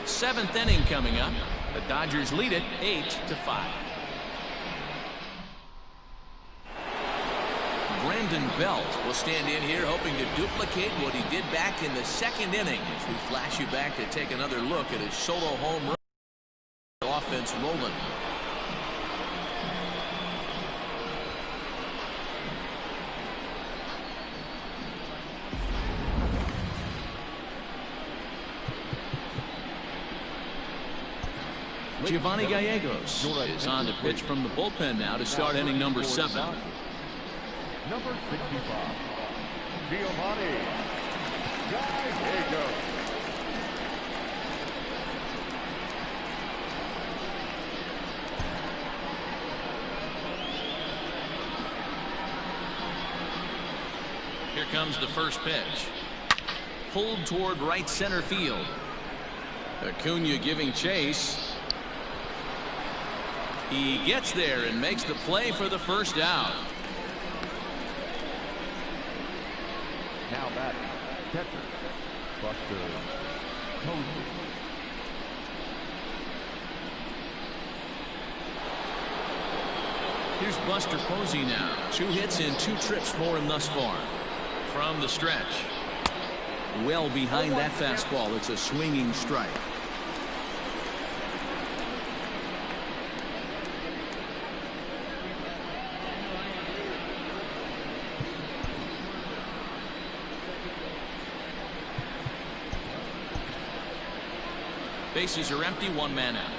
7th inning coming up. The Dodgers lead it 8-5. Brandon Belt will stand in here hoping to duplicate what he did back in the 2nd inning as we flash you back to take another look at his solo home run. Offense rolling. Giovanni Gallegos is on the pitch from the bullpen now to start inning number 7. Number 65, Giovanni Gallegos. Here comes the first pitch. Pulled toward right center field. Acuna giving chase. He gets there and makes the play for the first out. Now batting, catcher, Buster Posey. Here's Buster Posey now. 2 hits and 2 trips for him thus far. From the stretch. Well behind that fastball. It's a swinging strike. Bases are empty, 1 man out.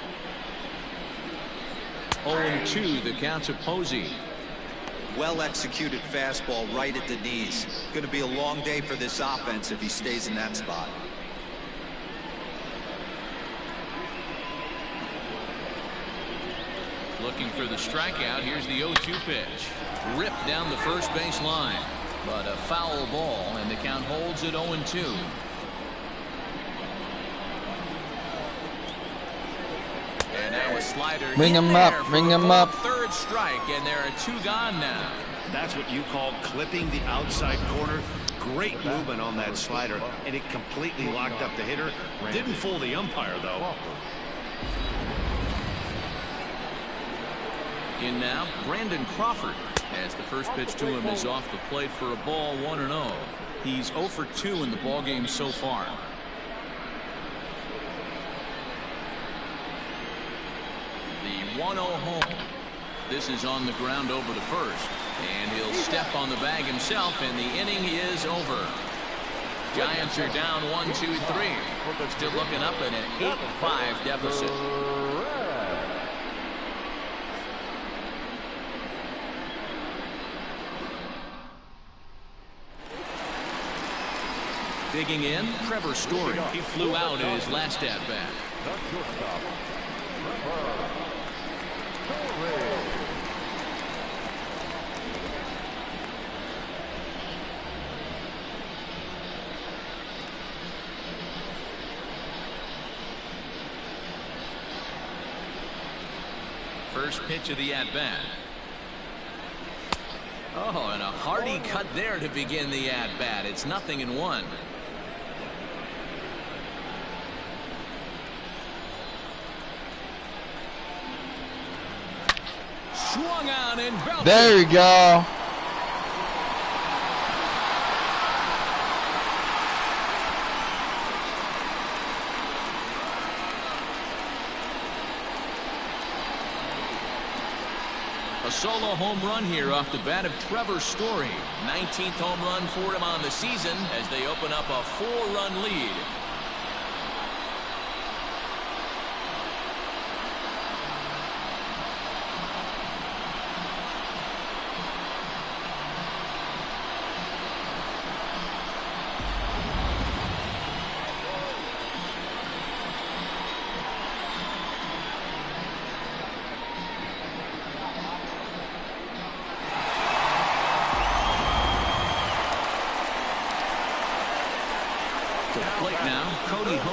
0-2 the count to Posey. Well executed fastball right at the knees. Going to be a long day for this offense if he stays in that spot. Looking for the strikeout. Here's the 0-2 pitch. Ripped down the first base line. But a foul ball, and the count holds at 0-2. And now a slider. Ring him up, ring him up. 3rd strike, and there are 2 gone now. That's what you call clipping the outside corner. Great movement on that slider, and it completely locked up the hitter. Didn't fool the umpire, though. In now, Brandon Crawford, as the first pitch to him is off the plate for a ball, 1-0. He's 0 for 2 in the ballgame so far. The 1-0 home. This is on the ground over to first. And he'll step on the bag himself, and the inning is over. Giants are down 1-2-3. Still looking up at an 8-5 deficit. Digging in, Trevor Story. He flew out in his last at-bat. First pitch of the at-bat. Oh, and a hearty cut there to begin the at-bat. It's 0-1. Swung on and belted. There you go. A solo home run here off the bat of Trevor Story. 19th home run for him on the season as they open up a 4-run lead.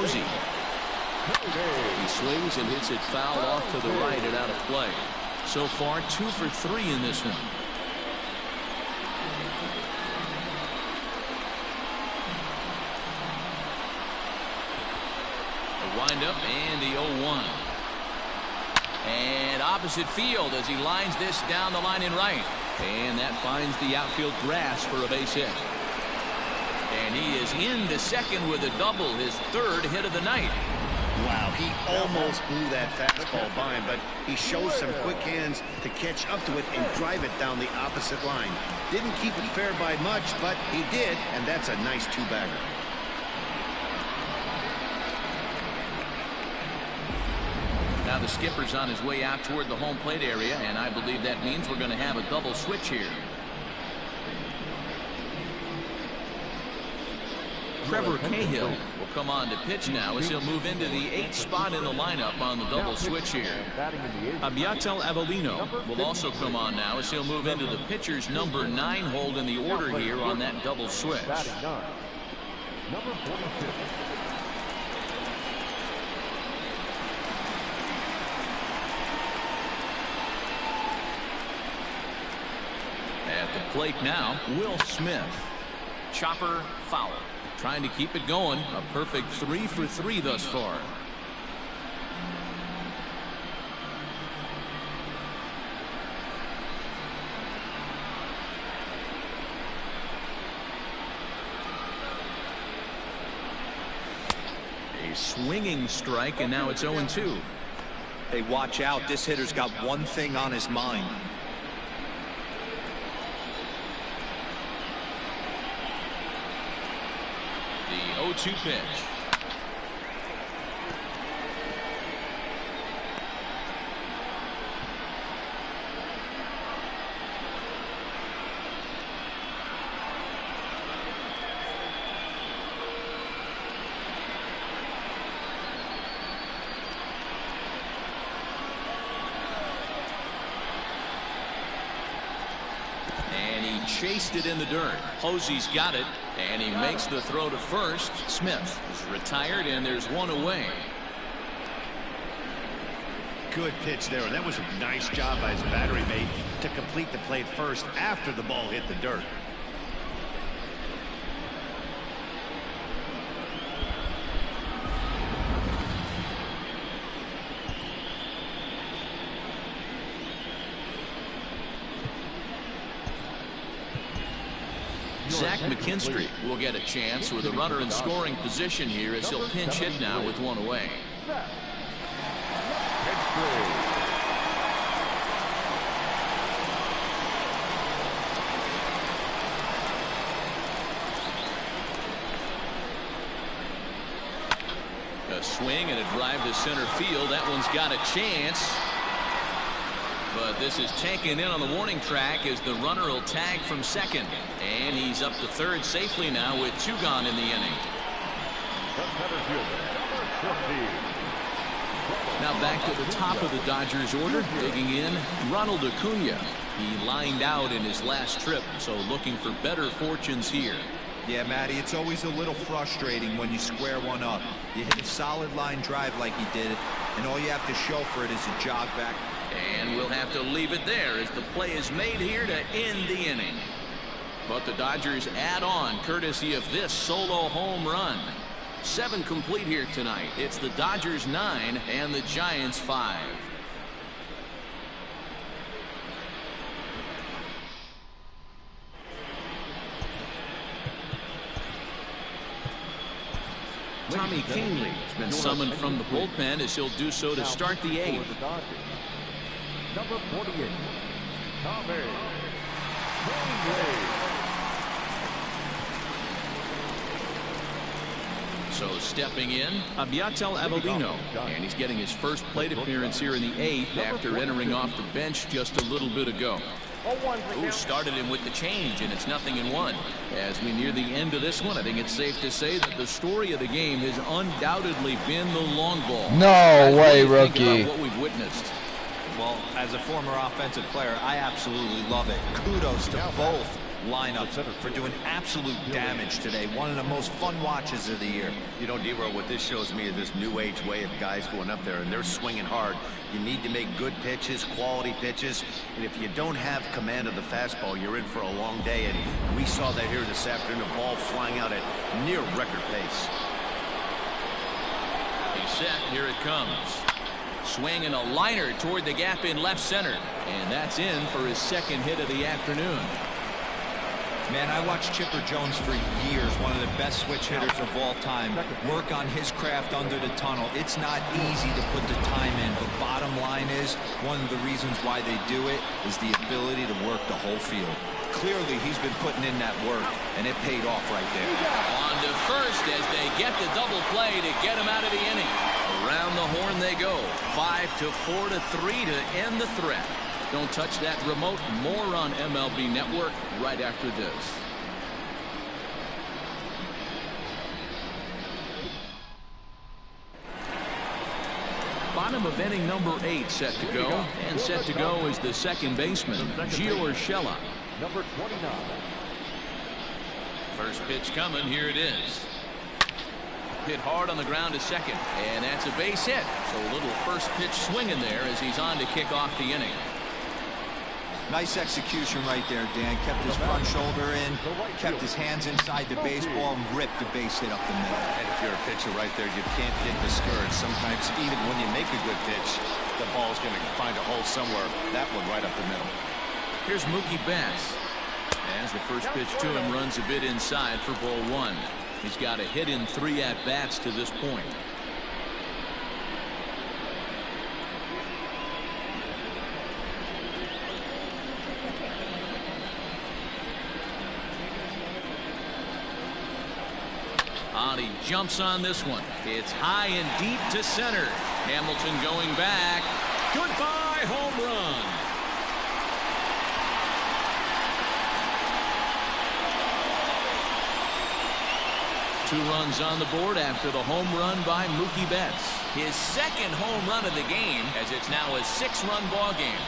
He swings and hits it foul off to the right and out of play. So far 2 for 3 in this one. A windup and the 0-1. And opposite field as he lines this down the line in right. And that finds the outfield grass for a base hit. And he is into second with a double, his 3rd hit of the night. Wow, he almost blew that fastball by him, but he shows some quick hands to catch up to it and drive it down the opposite line. Didn't keep it fair by much, but he did, and that's a nice 2-bagger. Now the skipper's on his way out toward the home plate area, and I believe that means we're going to have a double switch here. Trevor Cahill will come on to pitch now as he'll move into the 8th spot in the lineup on the double switch here. Abiatel Avelino will also come on now as he'll move into the pitcher's number 9 hold in the order here on that double switch. Number 46. At the plate now, Will Smith. Chopper foul. Trying to keep it going. A perfect 3 for 3 thus far. A swinging strike, and now it's 0-2. Hey, watch out. This hitter's got one thing on his mind. The 0-2 pitch. And he chased it in the dirt. Posey's got it, and he makes the throw to first. Smith is retired, and there's one away. Good pitch there, and that was a nice job by his battery mate to complete the play first after the ball hit the dirt. Zach McKinstry will get a chance with a runner in scoring position here as he'll pinch hit now with one away. A swing and a drive to center field. That one's got a chance. But this is taken in on the warning track as the runner will tag from second. And he's up to third safely now with 2 gone in the inning. Now back to the top of the Dodgers order. Digging in, Ronald Acuna. He lined out in his last trip, so looking for better fortunes here. Yeah, Matty, it's always a little frustrating when you square one up. You hit a solid line drive like he did, and all you have to show for it is a jog back. And we'll have to leave it there as the play is made here to end the inning. But the Dodgers add on courtesy of this solo home run. 7 complete here tonight. It's the Dodgers 9 and the Giants 5. Tommy Kahnle has been summoned from the bullpen as he'll do so to start the 8th. Number 48, Tommy Kahnle. So stepping in, Abiatel Avelino, and he's getting his first plate appearance here in the 8th after entering off the bench just a little bit ago. Who started him with the change, and it's 0-1. As we near the end of this one, I think it's safe to say that the story of the game has undoubtedly been the long ball. No way, rookie. What we've witnessed. Well, as a former offensive player, I absolutely love it. Kudos to both lineups for doing absolute damage today. One of the most fun watches of the year. You know, D-Row, what this shows me is this new age way of guys going up there and they're swinging hard. You need to make good pitches, quality pitches, and if you don't have command of the fastball, you're in for a long day, and we saw that here this afternoon, a ball flying out at near record pace. He's set, here it comes. Swing and a liner toward the gap in left center, and that's in for his 2nd hit of the afternoon. Man, I watched Chipper Jones for years, one of the best switch hitters of all time, work on his craft under the tunnel. It's not easy to put the time in, but bottom line is, one of the reasons why they do it is the ability to work the whole field. Clearly, he's been putting in that work, and it paid off right there. On to first as they get the double play to get him out of the inning. Around the horn they go. 5-4 to 3 to end the threat. Don't touch that remote. More on MLB Network right after this. Bottom of inning number 8 set to go. And set to go is the second baseman, Gio Urshela. Number 29. First pitch coming. Here it is. Hit hard on the ground to second. And that's a base hit. So a little first pitch swing in there as he's on to kick off the inning. Nice execution right there, Dan. Kept his front shoulder in, kept his hands inside the baseball, and ripped the base hit up the middle. And if you're a pitcher right there, you can't get discouraged. Sometimes even when you make a good pitch, the ball's going to find a hole somewhere. That one right up the middle. Here's Mookie Betts. As the first pitch to him runs a bit inside for ball 1. He's got a hit in 3 at-bats to this point. He jumps on this one. It's high and deep to center. Hamilton going back. Goodbye, home run. Two runs on the board after the home run by Mookie Betts. His 2nd home run of the game, as it's now a 6-run ball game.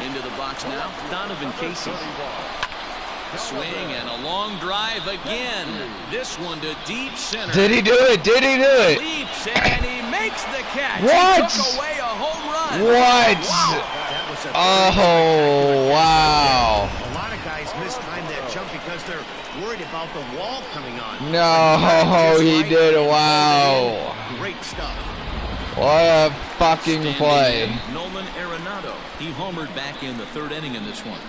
Into the box now, Donovan Casey. Swing and a long drive again. This one to deep center. Did he do it? Did he do it? Leaps and he makes the catch. What? He took away a home run. What? Wow. Oh, wow. A lot of guys mistime that jump because they're worried about the wall coming on. No, he did. Wow. Great stuff. What a fucking play. Nolan Arenado. He homered back in the third inning in this one.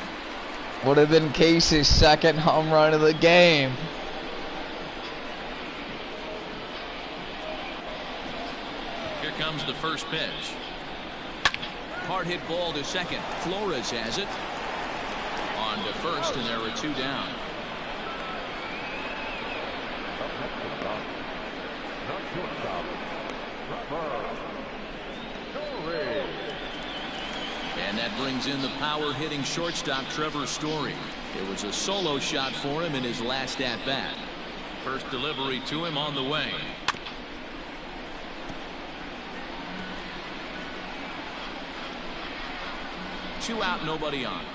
Would have been Casey's second home run of the game. Here comes the first pitch. Hard hit ball to second. Flores has it. On to first, and there are 2 down. And that brings in the power-hitting shortstop Trevor Story. It was a solo shot for him in his last at-bat. First delivery to him on the way. Two out, nobody on.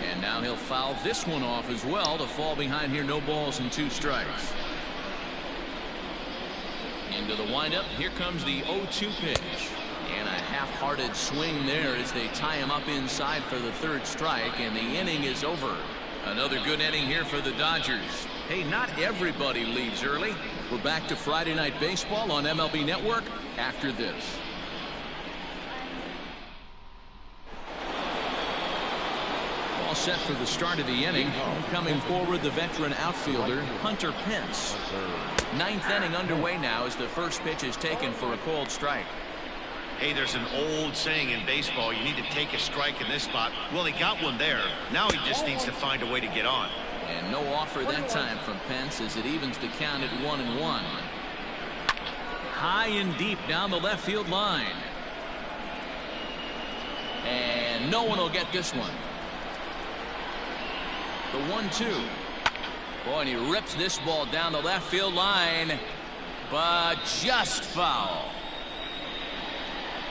And now he'll foul this one off as well to fall behind here. No balls and 2 strikes. Into the windup. Here comes the 0-2 pitch. And a half-hearted swing there as they tie him up inside for the 3rd strike. And the inning is over. Another good inning here for the Dodgers. Hey, not everybody leaves early. We're back to Friday Night Baseball on MLB Network after this. All set for the start of the inning. Coming forward, the veteran outfielder, Hunter Pence. 9th inning underway now as the first pitch is taken for a called strike. Hey, there's an old saying in baseball, you need to take a strike in this spot. Well, he got one there. Now he just needs to find a way to get on. And no offer that time from Pence as it evens the count at 1-1. High and deep down the left field line. And no one will get this one. The 1-2. Boy, and he rips this ball down the left field line, but just foul.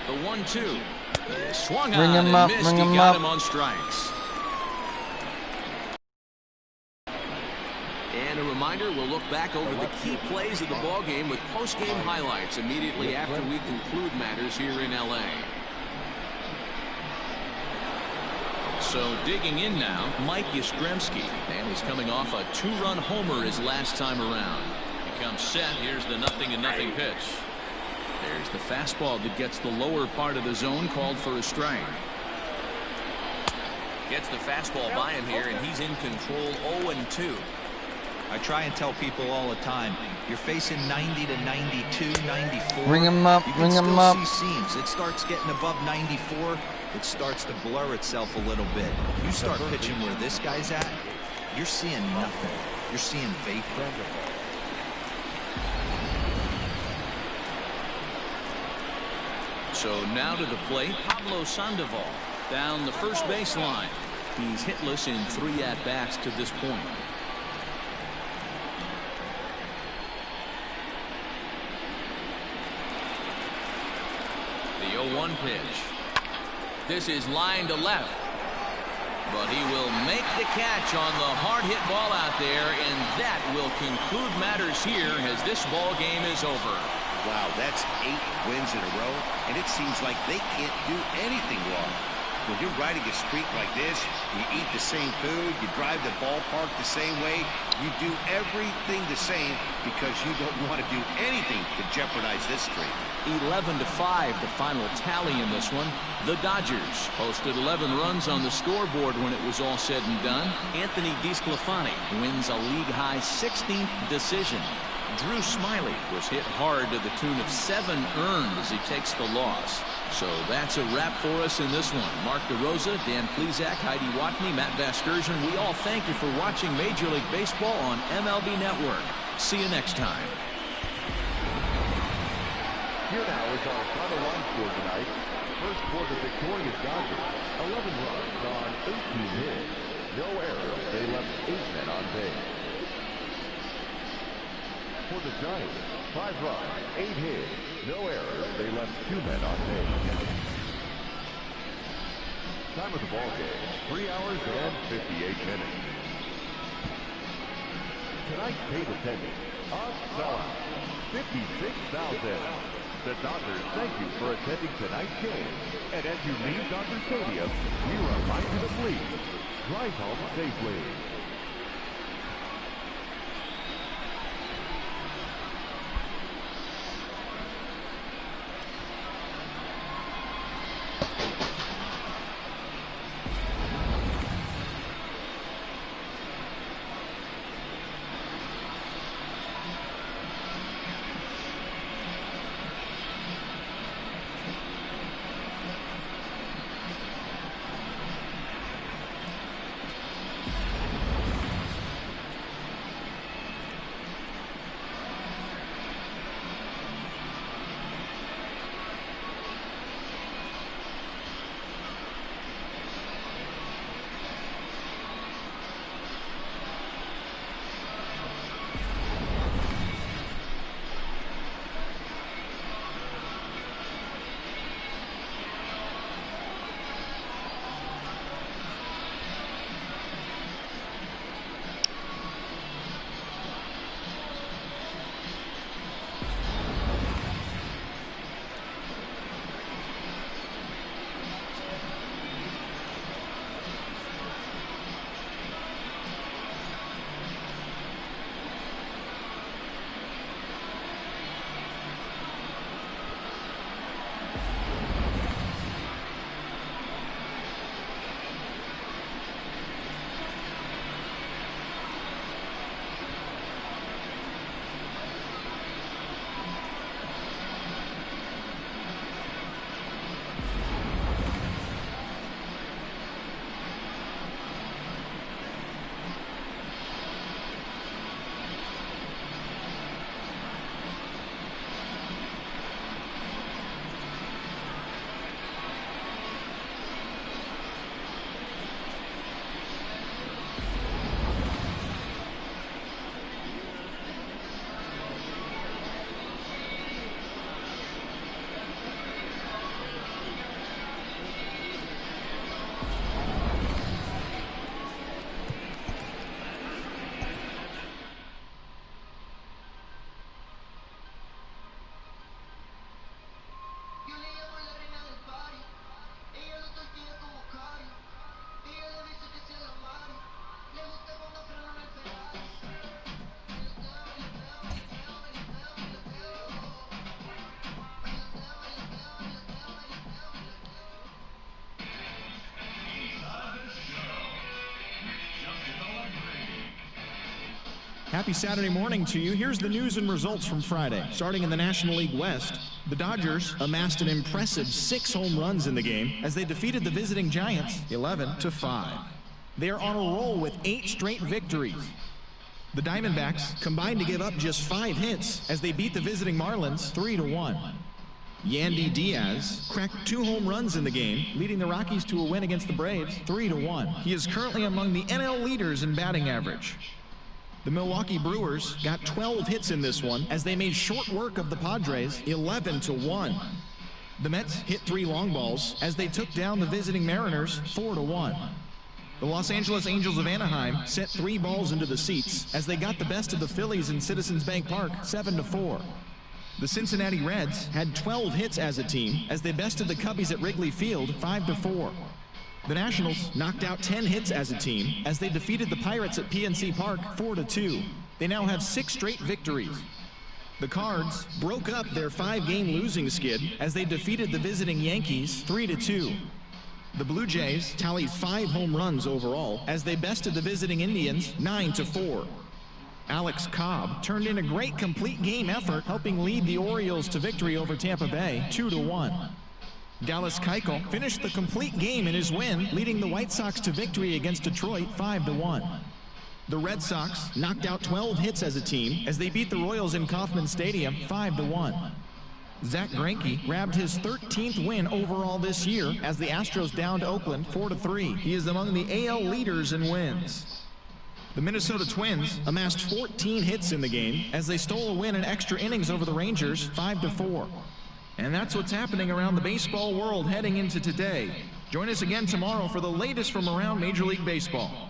The 1-2. Swung on and missed. He got him on strikes. And a reminder, we'll look back over the key plays of the ball game with post-game highlights immediately after we conclude matters here in L.A. So digging in now, Mike Yastrzemski, and he's coming off a 2-run homer his last time around. He comes set. Here's the 0-0 pitch. There's the fastball that gets the lower part of the zone, called for a strike. Gets the fastball by him here, and he's in control. 0-2. I try and tell people all the time, you're facing 90 to 92, 94. Ring him up, ring him up. You can still see seams. It starts getting above 94. It starts to blur itself a little bit. You start pitching where this guy's at, you're seeing nothing. You're seeing vapor. So now to the plate, Pablo Sandoval down the first baseline. He's hitless in 3 at-bats to this point. The 0-1 pitch. This is line to left. But he will make the catch on the hard hit ball out there, and that will conclude matters here as this ball game is over. Wow, that's 8 wins in a row, and it seems like they can't do anything wrong. When you're riding a streak like this, you eat the same food, you drive the ballpark the same way, you do everything the same because you don't want to do anything to jeopardize this streak. 11-5 the final tally in this one. The Dodgers posted 11 runs on the scoreboard when it was all said and done. Anthony DeSclafani wins a league-high 16th decision. Drew Smyly was hit hard to the tune of 7 earned as he takes the loss. So that's a wrap for us in this one. Mark DeRosa, Dan Plesac, Heidi Watney, Matt Vasgersian, we all thank you for watching Major League Baseball on MLB Network. See you next time. Here now is our final line score tonight. First quarter victorious Dodgers, 11 runs on 18 hits. No errors. They left 8 men on base. For the Giants, 5 runs, 8 hits. No errors. They left 2 men on base. Time of the ball game, 3 hours and 58 minutes. Tonight's paid attendance, a sellout, 56,000. The Dodgers thank you for attending tonight's game. And as you leave Dodger Stadium, we remind you to please drive home safely. Happy Saturday morning to you. Here's the news and results from Friday. Starting in the National League West, the Dodgers amassed an impressive 6 home runs in the game as they defeated the visiting Giants 11-5. They are on a roll with 8 straight victories. The Diamondbacks combined to give up just 5 hits as they beat the visiting Marlins 3-1. Yandy Diaz cracked 2 home runs in the game, leading the Rockies to a win against the Braves 3-1. He is currently among the NL leaders in batting average. The Milwaukee Brewers got 12 hits in this one as they made short work of the Padres 11-1. The Mets hit 3 long balls as they took down the visiting Mariners 4-1. The Los Angeles Angels of Anaheim sent 3 balls into the seats as they got the best of the Phillies in Citizens Bank Park 7-4. The Cincinnati Reds had 12 hits as a team as they bested the Cubbies at Wrigley Field 5-4. The Nationals knocked out 10 hits as a team as they defeated the Pirates at PNC Park 4-2. They now have 6 straight victories. The Cards broke up their 5-game losing skid as they defeated the visiting Yankees 3-2. The Blue Jays tallied 5 home runs overall as they bested the visiting Indians 9-4. Alex Cobb turned in a great complete game effort, helping lead the Orioles to victory over Tampa Bay 2-1. Dallas Keuchel finished the complete game in his win, leading the White Sox to victory against Detroit 5-1. The Red Sox knocked out 12 hits as a team as they beat the Royals in Kauffman Stadium 5-1. Zach Greinke grabbed his 13th win overall this year as the Astros downed Oakland 4-3. He is among the AL leaders in wins. The Minnesota Twins amassed 14 hits in the game as they stole a win in extra innings over the Rangers 5-4. And that's what's happening around the baseball world heading into today. Join us again tomorrow for the latest from around Major League Baseball.